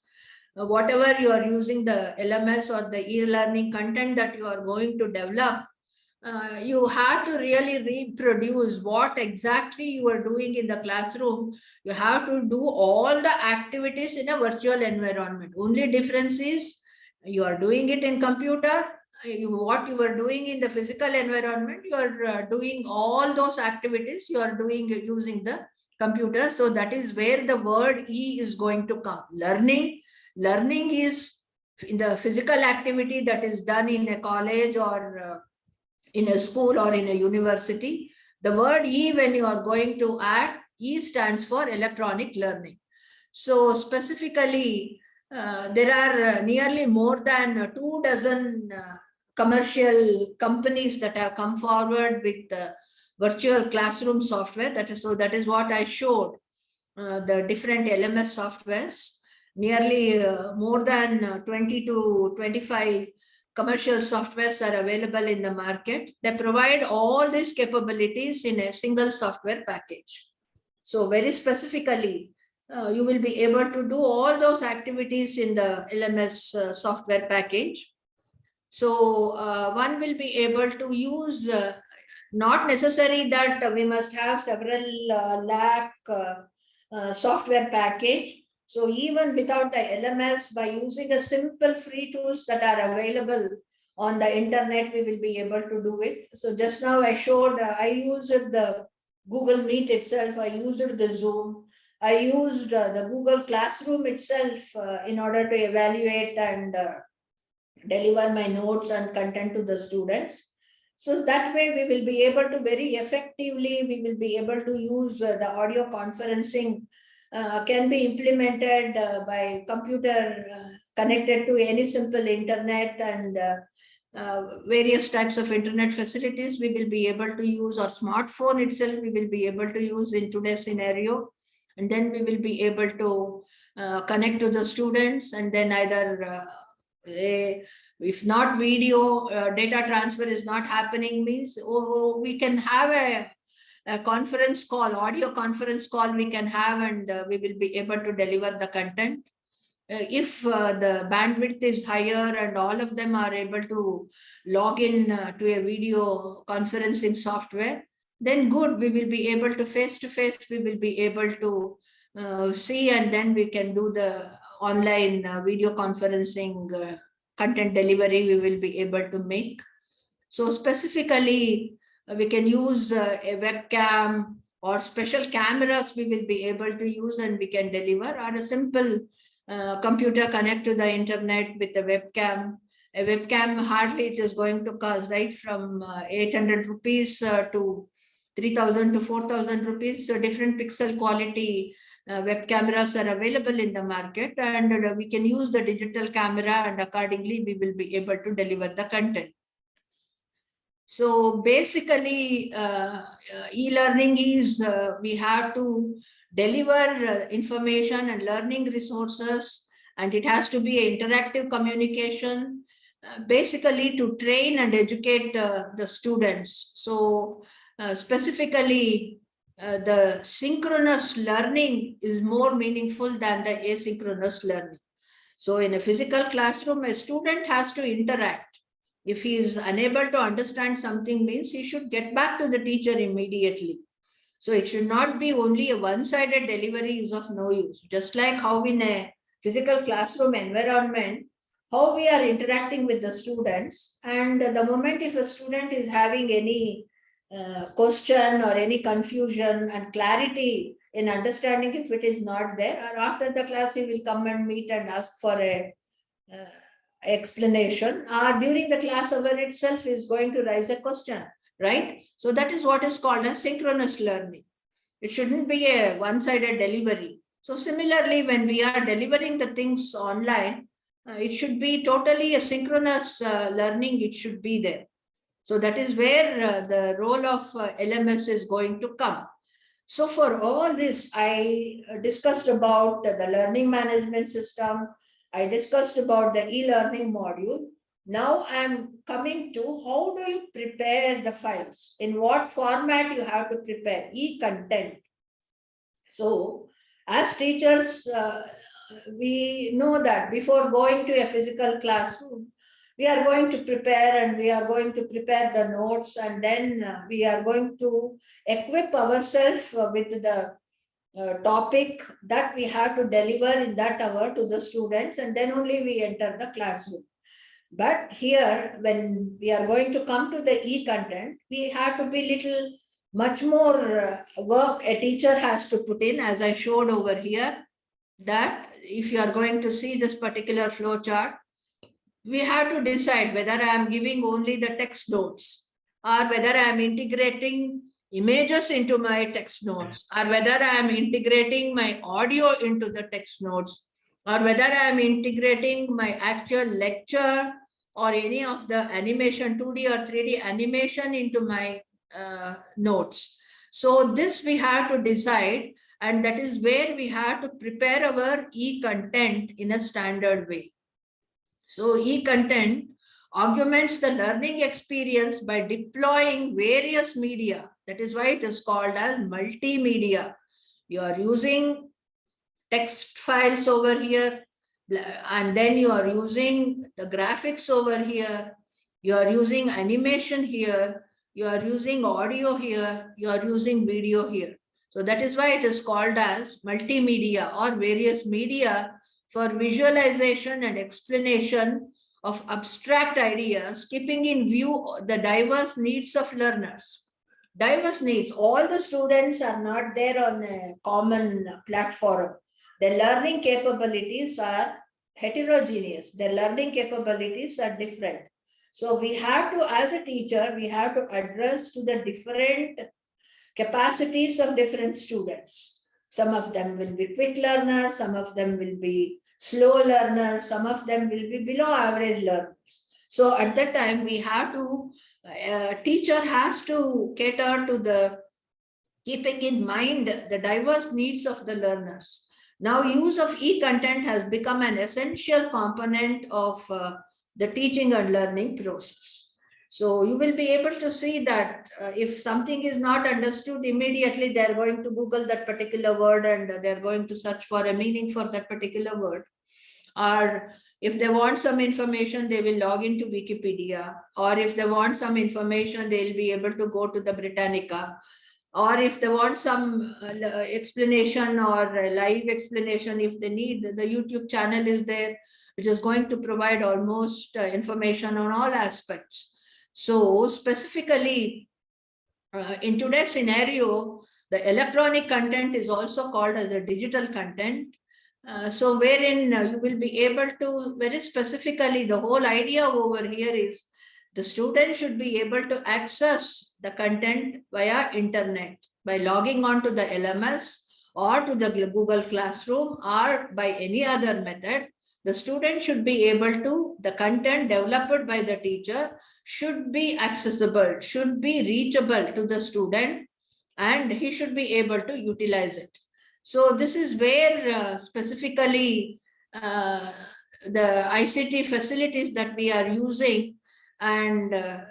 whatever you are using, the LMS or the e-learning content that you are going to develop, you have to really reproduce what exactly you are doing in the classroom. You have to do all the activities in a virtual environment. Only difference is you are doing it in computer. What you are doing in the physical environment, you are doing all those activities, you are doing using the computer. So that is where the word E is going to come. Learning is in the physical activity that is done in a college or in a school or in a university. The word E, when you are going to add, E stands for electronic learning. So specifically, there are nearly more than 24 commercial companies that have come forward with virtual classroom software. That is what I showed, the different LMS softwares. Nearly more than 20 to 25 commercial softwares are available in the market. They provide all these capabilities in a single software package. So very specifically, you will be able to do all those activities in the LMS software package. So one will be able to use, not necessary that we must have several lakh software package. So even without the LMS, by using a simple free tools that are available on the internet, we will be able to do it. So just now I showed, I used the Google Meet itself, I used the Zoom, I used the Google Classroom itself in order to evaluate and deliver my notes and content to the students. So that way we will be able to very effectively, we will be able to use the audio conferencing can be implemented by computer connected to any simple internet, and various types of internet facilities we will be able to use, or smartphone itself we will be able to use in today's scenario. And then we will be able to connect to the students, and then either if not video, data transfer is not happening, means we can have a conference call, audio conference call we can have, and we will be able to deliver the content. If the bandwidth is higher and all of them are able to log in to a video conferencing software, then good, we will be able to face, we will be able to see, and then we can do the online video conferencing content delivery we will be able to make. So specifically, we can use a webcam or special cameras we will be able to use, and we can deliver, or a simple computer connect to the internet with a webcam. A webcam hardly it is going to cost right from 800 rupees to 3,000 to 4,000 rupees. So different pixel quality web cameras are available in the market, and we can use the digital camera, and accordingly we will be able to deliver the content. So basically, e-learning is we have to deliver information and learning resources, and it has to be an interactive communication, basically to train and educate the students. So specifically, the synchronous learning is more meaningful than the asynchronous learning. So in a physical classroom, a student has to interact. If he is unable to understand something, means he should get back to the teacher immediately. So it should not be only a one-sided delivery is of no use. Just like how in a physical classroom environment, how we are interacting with the students, and the moment if a student is having any question or any confusion and clarity in understanding, if it is not there, or after the class he will come and meet and ask for a explanation, or during the class hour itself is going to raise a question, right? So that is what is called as synchronous learning. It shouldn't be a one-sided delivery. So similarly, when we are delivering the things online, it should be totally a synchronous learning, it should be there. So that is where the role of LMS is going to come. So for all this, I discussed about the learning management system. I discussed about the e-learning module. Now I'm coming to how do you prepare the files? In what format you have to prepare e-content? So as teachers, we know that before going to a physical classroom, we are going to prepare, and we are going to prepare the notes, and then we are going to equip ourselves with the topic that we have to deliver in that hour to the students, and then only we enter the classroom. But here, when we are going to come to the e-content, we have to be little much more work a teacher has to put in, as I showed over here, that if you are going to see this particular flow chart, we have to decide whether I am giving only the text notes, or whether I am integrating images into my text notes, or whether I am integrating my audio into the text notes, or whether I am integrating my actual lecture or any of the animation, 2D or 3D animation into my notes. So this we have to decide, and that is where we have to prepare our e-content in a standard way. So e-content augments the learning experience by deploying various media. That is why it is called as multimedia. You are using text files over here, and then you are using the graphics over here, you are using animation here, you are using audio here, you are using video here. So that is why it is called as multimedia, or various media for visualization and explanation of abstract ideas, keeping in view the diverse needs of learners. Diverse needs, all the students are not there on a common platform. Their learning capabilities are heterogeneous. Their learning capabilities are different. So we have to, as a teacher, we have to address to the different capacities of different students. Some of them will be quick learners, some of them will be slow learners, some of them will be below average learners. So at that time, we have to, teacher has to cater to the, keeping in mind the diverse needs of the learners. Now, use of e-content has become an essential component of the teaching and learning process. So you will be able to see that if something is not understood, immediately they're going to Google that particular word and they're going to search for a meaning for that particular word. Or if they want some information, they will log into Wikipedia. Or if they want some information, they'll be able to go to the Britannica. Or if they want some explanation or live explanation, if they need, the YouTube channel is there, which is going to provide almost information on all aspects. So specifically, in today's scenario, the electronic content is also called as a digital content. So wherein you will be able to, very specifically, the whole idea over here is the student should be able to access the content via internet by logging on to the LMS or to the Google Classroom or by any other method. The student should be able to, the content developed by the teacher should be accessible, should be reachable to the student, and he should be able to utilize it. So this is where specifically the ICT facilities that we are using, and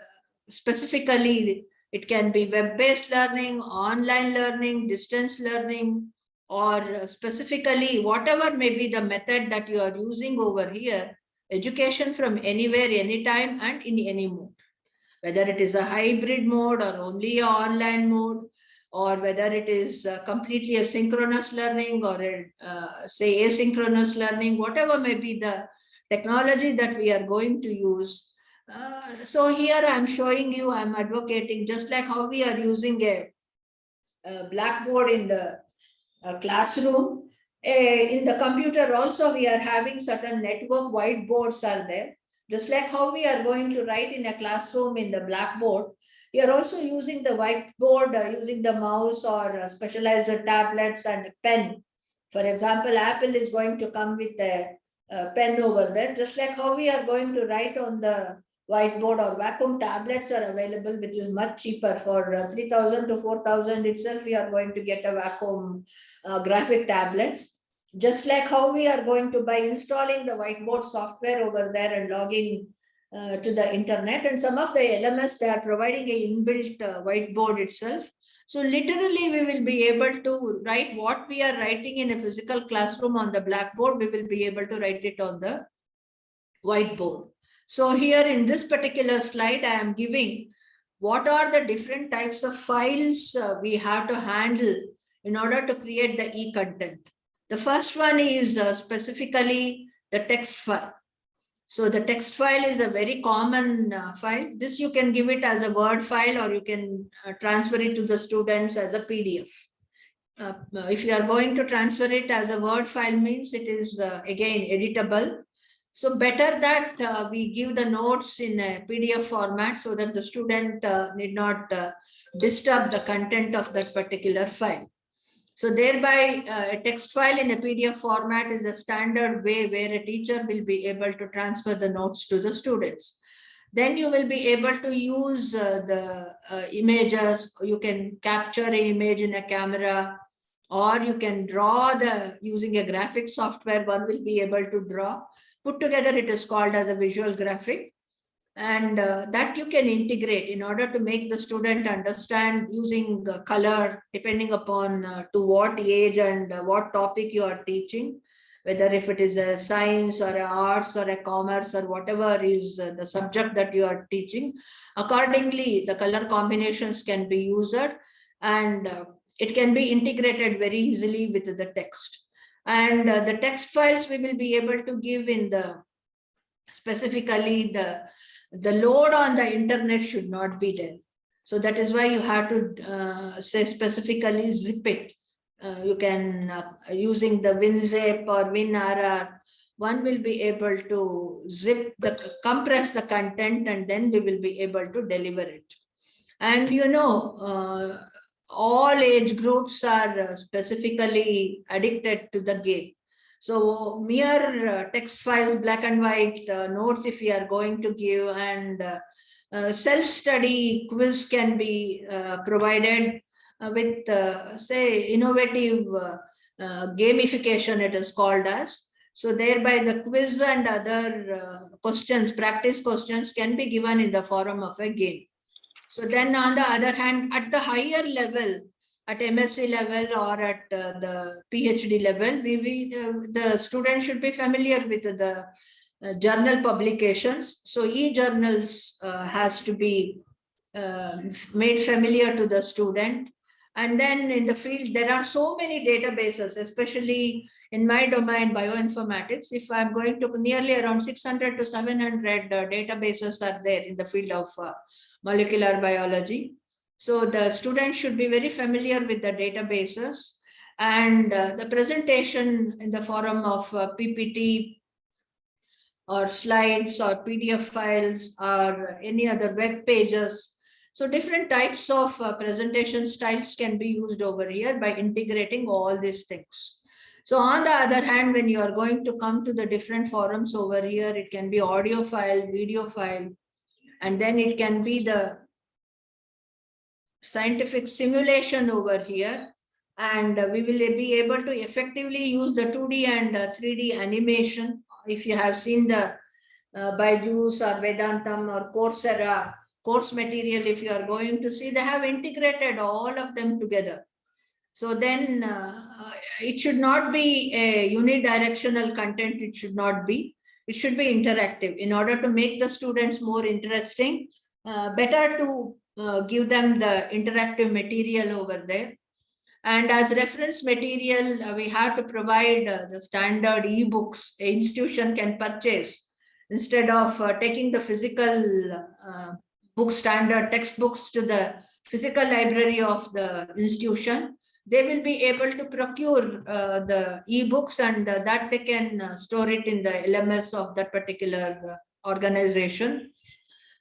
specifically it can be web-based learning, online learning, distance learning, or specifically whatever may be the method that you are using over here, education from anywhere, anytime, and in any mode. Whether it is a hybrid mode or only an online mode, or whether it is completely a synchronous learning or say asynchronous learning, whatever may be the technology that we are going to use. So here I'm showing you, I'm advocating, just like how we are using a blackboard in the classroom, in the computer also we are having certain network whiteboards are there. Just like how we are going to write in a classroom in the blackboard, we are also using the whiteboard, using the mouse or specialized tablets and pen. For example, Apple is going to come with a pen over there, just like how we are going to write on the whiteboard, or vacuum tablets are available, which is much cheaper. For 3,000 to 4,000 itself, we are going to get a vacuum graphic tablets. Just like how we are going to, by installing the whiteboard software over there and logging to the internet, and some of the LMS, they are providing a inbuilt whiteboard itself. So literally we will be able to write what we are writing in a physical classroom on the blackboard, we will be able to write it on the whiteboard. So here in this particular slide, I am giving what are the different types of files we have to handle in order to create the e-content. The first one is specifically the text file. So the text file is a very common file. This you can give it as a Word file, or you can transfer it to the students as a PDF. If you are going to transfer it as a Word file, means it is again editable. So better that we give the notes in a PDF format so that the student need not disturb the content of that particular file. So thereby a text file in a PDF format is a standard way where a teacher will be able to transfer the notes to the students. Then you will be able to use the images. You can capture an image in a camera, or you can draw using a graphic software, one will be able to draw. Put together, it is called as a visual graphic. And that you can integrate in order to make the student understand using color, depending upon to what age and what topic you are teaching, whether if it is a science or a arts or a commerce or whatever is the subject that you are teaching. Accordingly, the color combinations can be used, and it can be integrated very easily with the text. And the text files we will be able to give in the, specifically the load on the internet should not be there. So that is why you have to say specifically zip it. You can, using the WinZip or WinRR, one will be able to compress the content, and then we will be able to deliver it. And you know, all age groups are specifically addicted to the game. So mere text files, black and white notes if you are going to give, and self-study quiz can be provided with, say, innovative gamification, it is called as. So thereby the quiz and other questions, practice questions can be given in the form of a game. So then on the other hand, at the higher level, at MSc level or at the PhD level, the student should be familiar with the journal publications. So e-journals has to be made familiar to the student. And then in the field, there are so many databases, especially in my domain, bioinformatics. If I'm going to, nearly around 600 to 700 databases are there in the field of molecular biology. So the student should be very familiar with the databases, and the presentation in the form of PPT or slides or PDF files or any other web pages. So different types of presentation styles can be used over here by integrating all these things. So on the other hand, when you are going to come to the different forums over here, it can be audio file, video file, and then it can be the scientific simulation over here. And we will be able to effectively use the 2D and 3D animation. If you have seen the Byju's or Vedantam or Coursera course material, if you are going to see, they have integrated all of them together. So then it should not be a unidirectional content. It should not be. It should be interactive. In order to make the students more interesting, better to give them the interactive material over there. And as reference material, we have to provide the standard e-books an institution can purchase. Instead of taking the physical book standard textbooks to the physical library of the institution, they will be able to procure the e-books, and that they can store it in the LMS of that particular organization.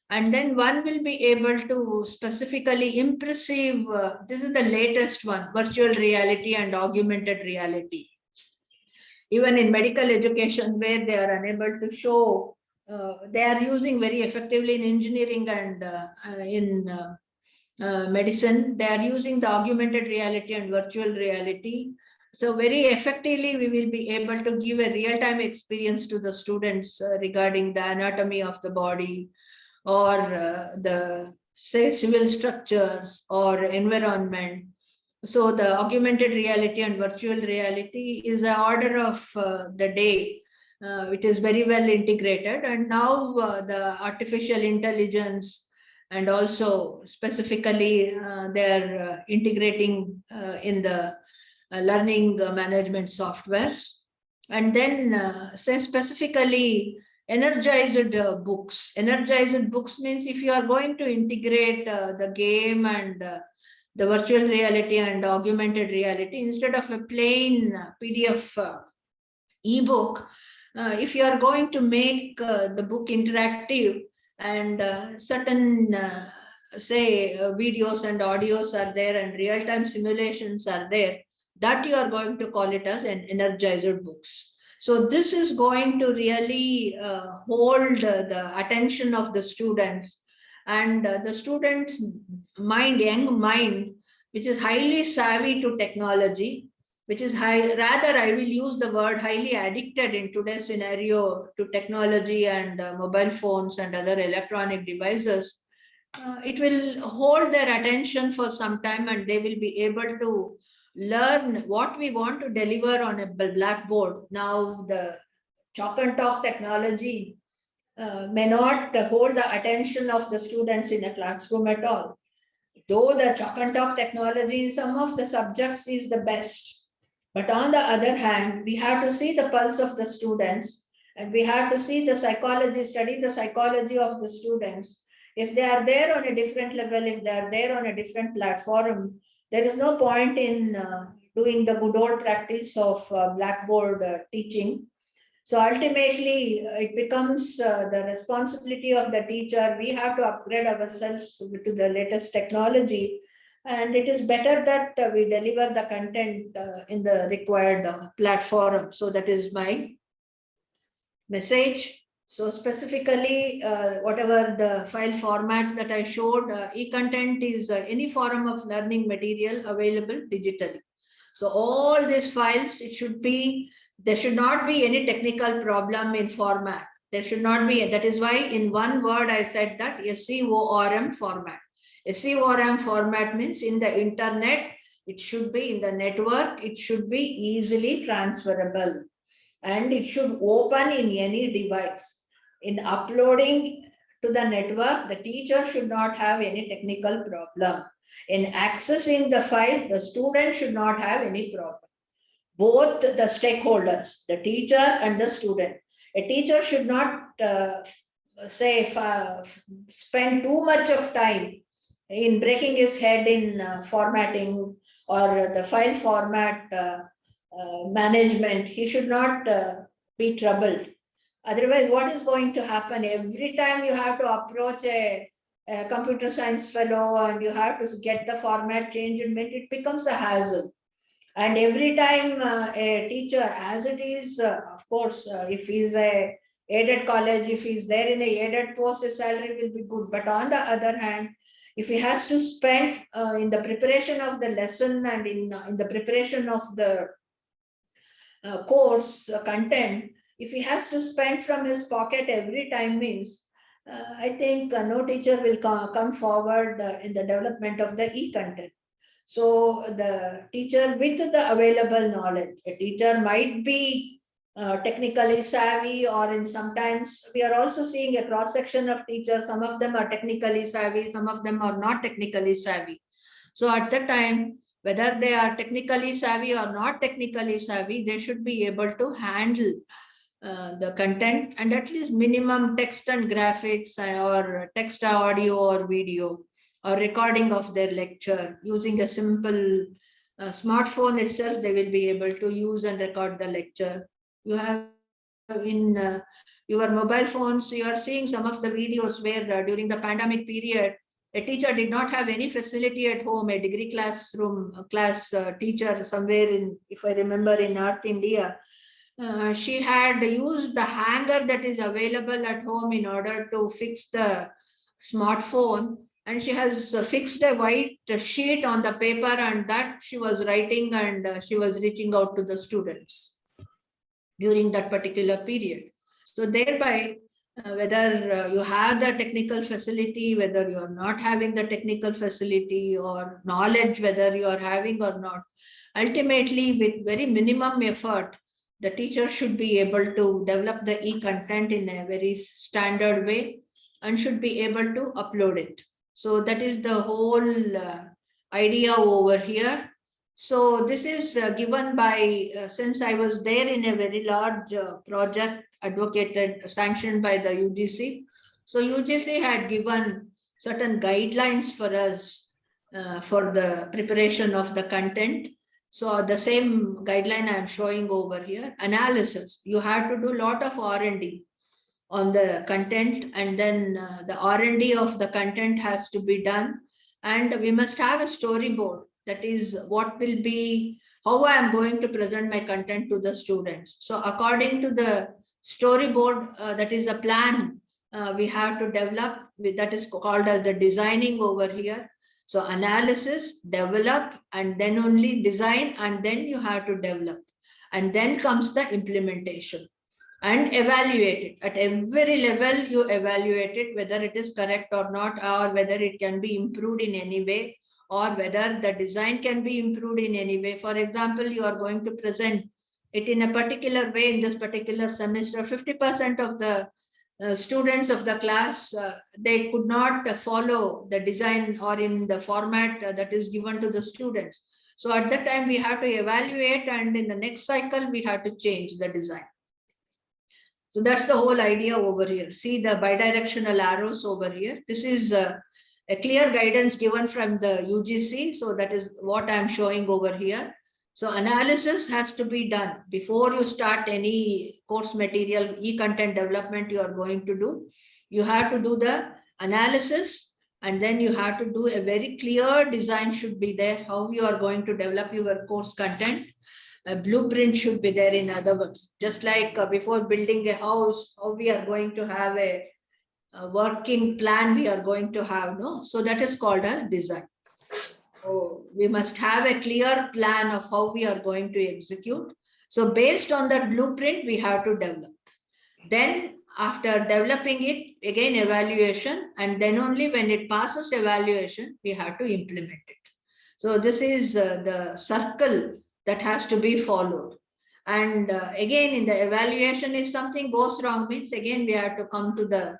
And then one will be able to specifically impressive, this is the latest one, virtual reality and augmented reality. Even in medical education, where they are unable to show, they are using very effectively in engineering and in medicine, they are using the augmented reality and virtual reality. So very effectively, we will be able to give a real-time experience to the students regarding the anatomy of the body, or the, say, civil structures or environment. So the augmented reality and virtual reality is the order of the day. It is very well integrated. And now the artificial intelligence, and also specifically they are integrating in the learning management softwares. And then say specifically energized books. Energized books means if you are going to integrate the game and the virtual reality and augmented reality, instead of a plain PDF ebook, if you are going to make the book interactive, and certain say videos and audios are there and real-time simulations are there, that you are going to call it as an energized books. So this is going to really hold the attention of the students, and the students' mind, young mind, which is highly savvy to technology, which is rather I will use the word highly addicted in today's scenario to technology and mobile phones and other electronic devices. It will hold their attention for some time, and they will be able to learn what we want to deliver on a blackboard. Now the chalk and talk technology may not hold the attention of the students in a classroom at all. Though the chalk and talk technology in some of the subjects is the best. But on the other hand, we have to see the pulse of the students, and we have to see the psychology, study the psychology of the students. If they are there on a different level, if they are there on a different platform, there is no point in doing the good old practice of blackboard teaching. So ultimately, it becomes the responsibility of the teacher. We have to upgrade ourselves to the latest technology, And it is better that we deliver the content in the required platform. So that is my message. So specifically, whatever the file formats that I showed, e-content is any form of learning material available digitally. So all these files, there should not be any technical problem in format. There should not be, that is why in one word I said that SCORM format. SCORM format means in the internet, it should be in the network, it should be easily transferable, and it should open in any device. In uploading to the network, the teacher should not have any technical problem. In accessing the file, the student should not have any problem. Both the stakeholders, the teacher and the student. A teacher should not spend too much of time in breaking his head in formatting or the file format management. He should not be troubled. Otherwise, what is going to happen? Every time you have to approach a computer science fellow and you have to get the format changed, it becomes a hassle. And every time a teacher, as it is, of course, if he's a aided college, if he's there in a aided post, his salary will be good. But on the other hand, if he has to spend in the preparation of the lesson and in the preparation of the course content, if he has to spend from his pocket every time, means I think no teacher will come forward in the development of the e-content. So the teacher with the available knowledge, a teacher might be technically savvy, or in sometimes we are also seeing a cross section of teachers. Some of them are technically savvy, some of them are not technically savvy. So at the time, whether they are technically savvy or not technically savvy, they should be able to handle the content, and at least minimum text and graphics or text, audio or video or recording of their lecture using a simple smartphone itself. They will be able to use and record the lecture. You have in your mobile phones, you are seeing some of the videos where during the pandemic period, a teacher did not have any facility at home, a degree class teacher somewhere in, if I remember, in North India. She had used the hanger that is available at home in order to fix the smartphone, and she has fixed a white sheet on the paper, and that she was writing, and she was reaching out to the students during that particular period. So thereby, whether you have the technical facility, whether you are not having the technical facility, or knowledge whether you are having or not, ultimately with very minimum effort, the teacher should be able to develop the e-content in a very standard way and should be able to upload it. So that is the whole idea over here. So this is given by, since I was there in a very large project advocated, sanctioned by the UGC. So UGC had given certain guidelines for us for the preparation of the content. So the same guideline I am showing over here. Analysis, you have to do a lot of R&D on the content, and then the R&D of the content has to be done, and we must have a storyboard. That is what will be, how I am going to present my content to the students. So according to the storyboard, that is a plan we have to develop, that is called as the designing over here. So analysis, develop, and then only design, and then you have to develop. And then comes the implementation and evaluate it. At every level, you evaluate it, whether it is correct or not, or whether it can be improved in any way, or whether the design can be improved in any way. For example, you are going to present it in a particular way in this particular semester. 50% of the students of the class, they could not follow the design or in the format that is given to the students. So at that time we have to evaluate, and in the next cycle we have to change the design. So that's the whole idea over here. See the bidirectional arrows over here. This is a clear guidance given from the UGC. So that is what I'm showing over here. So analysis has to be done before you start any course material, e-content development you are going to do. You have to do the analysis, And then you have to do a very clear design should be there, how you are going to develop your course content. A blueprint should be there, in other words, just like before building a house, how we are going to have a working plan we are going to have, no? So that is called a design. So we must have a clear plan of how we are going to execute. So based on that blueprint, we have to develop. Then after developing it, again evaluation, and then only when it passes evaluation, we have to implement it. So this is the circle that has to be followed. And again, in the evaluation, if something goes wrong, means again we have to come to the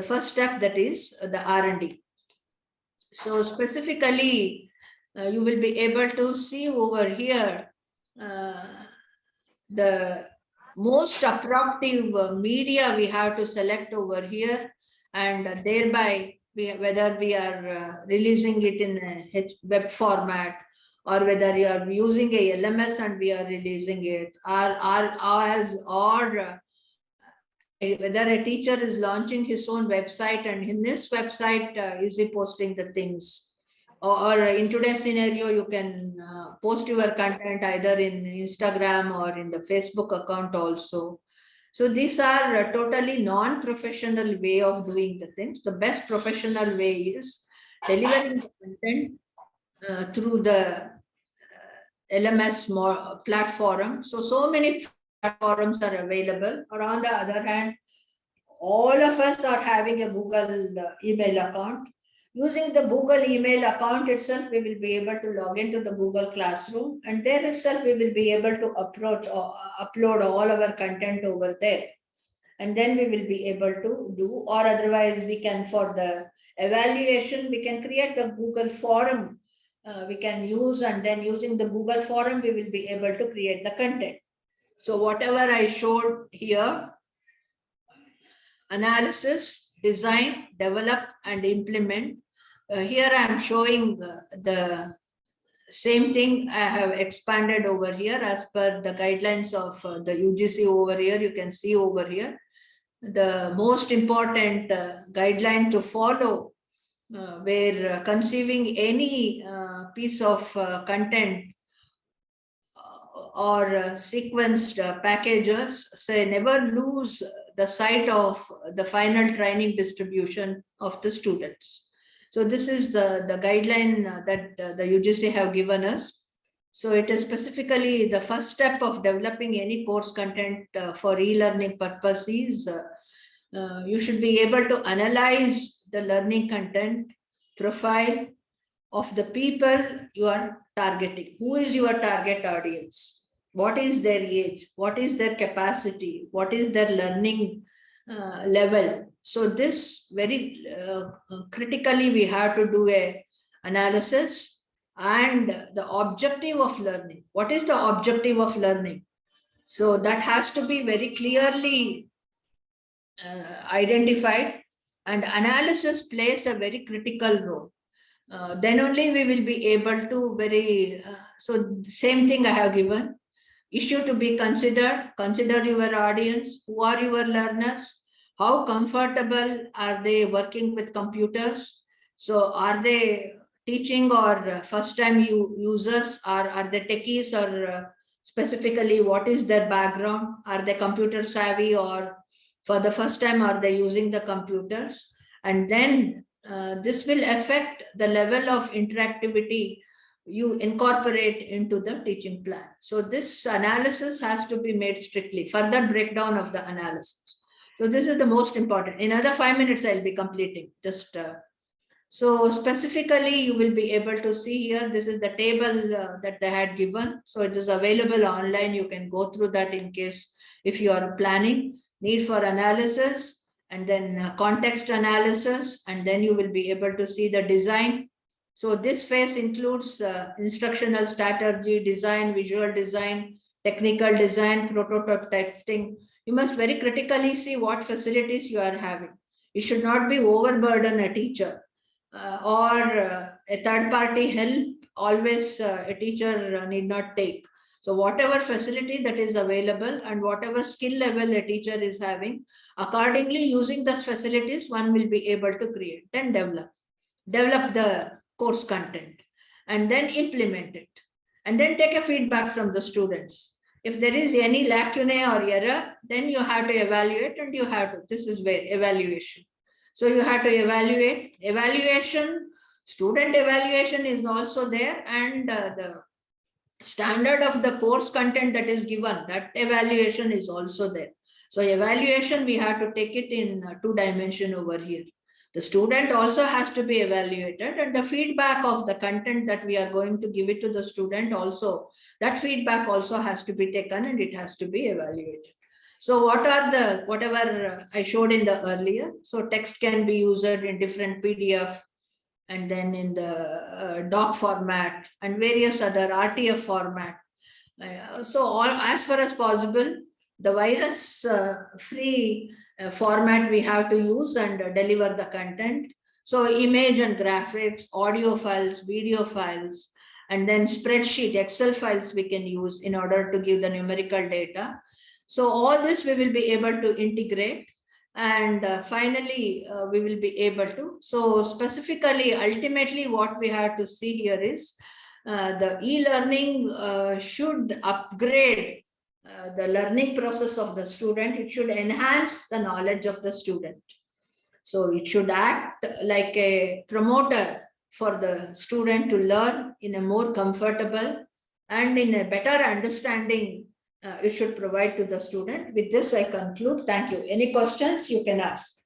first step, that is the R&D. So specifically, you will be able to see over here the most appropriate media we have to select over here, and thereby whether we are releasing it in a web format, or whether you are using a LMS and we are releasing it, or whether a teacher is launching his own website, and in this website is he posting the things. Or in today's scenario, you can post your content either in Instagram or in the Facebook account also. So these are totally non-professional way of doing the things. The best professional way is delivering the content through the LMS platform. So many platforms are available. Or on the other hand, all of us are having a Google email account. Using the Google email account itself, we will be able to log into the Google Classroom, and there itself we will be able to upload all our content over there. And then we will be able to do, or otherwise we can, for the evaluation, we can create the Google forum we can use, and then using the Google forum, we will be able to create the content. So whatever I showed here, analysis, design, develop, and implement. Here I am showing the same thing I have expanded over here as per the guidelines of the UGC over here. You can see over here the most important guideline to follow where conceiving any piece of content or sequenced packages, say never lose the sight of the final training distribution of the students. So this is the guideline that the UGC have given us. So it is specifically the first step of developing any course content for e-learning purposes. You should be able to analyze the learning content profile of the people you are targeting. Who is your target audience? What is their age? What is their capacity? What is their learning level? So this very critically we have to do a analysis, and the objective of learning. What is the objective of learning? So that has to be very clearly identified, and analysis plays a very critical role. Then only we will be able to so same thing I have given. Issue to be considered, consider your audience, who are your learners, how comfortable are they working with computers? So are they teaching or first-time users, or are they techies, or specifically what is their background? Are they computer savvy, or for the first time are they using the computers? And then this will affect the level of interactivity you incorporate into the teaching plan. So this analysis has to be made strictly, further breakdown of the analysis. So this is the most important. In another 5 minutes, I'll be completing. So specifically, you will be able to see here, this is the table that they had given. So it is available online. You can go through that in case if you are planning. Need for analysis, and then context analysis, and then you will be able to see the design. So this phase includes instructional strategy, design, visual design, technical design, prototype testing. You must very critically see what facilities you are having. You should not be overburden a teacher or a third party help. Always a teacher need not take. So whatever facility that is available and whatever skill level a teacher is having, accordingly using those facilities, one will be able to create, then develop. develop the course content, and then implement it, and then take a feedback from the students. If there is any lacunae or error, then you have to evaluate, and you have to, this is where evaluation. So you have to evaluate, student evaluation is also there, and the standard of the course content that is given, that evaluation is also there. So evaluation, we have to take it in 2 dimension over here. The student also has to be evaluated, and the feedback of the content that we are going to give it to the student also, that feedback also has to be taken and it has to be evaluated. So what are the, whatever I showed in the earlier, so text can be used in different PDF, and then in the doc format and various other RTF format. So all, as far as possible, the virus free format we have to use and deliver the content. So image and graphics, audio files, video files, and then spreadsheet, Excel files we can use in order to give the numerical data. So all this we will be able to integrate, and finally we will be able to. So specifically, ultimately what we have to see here is the e-learning should upgrade the learning process of the student. It should enhance the knowledge of the student. So it should act like a promoter for the student to learn in a more comfortable and in a better understanding. It should provide to the student. With this, I conclude. Thank you. Any questions you can ask?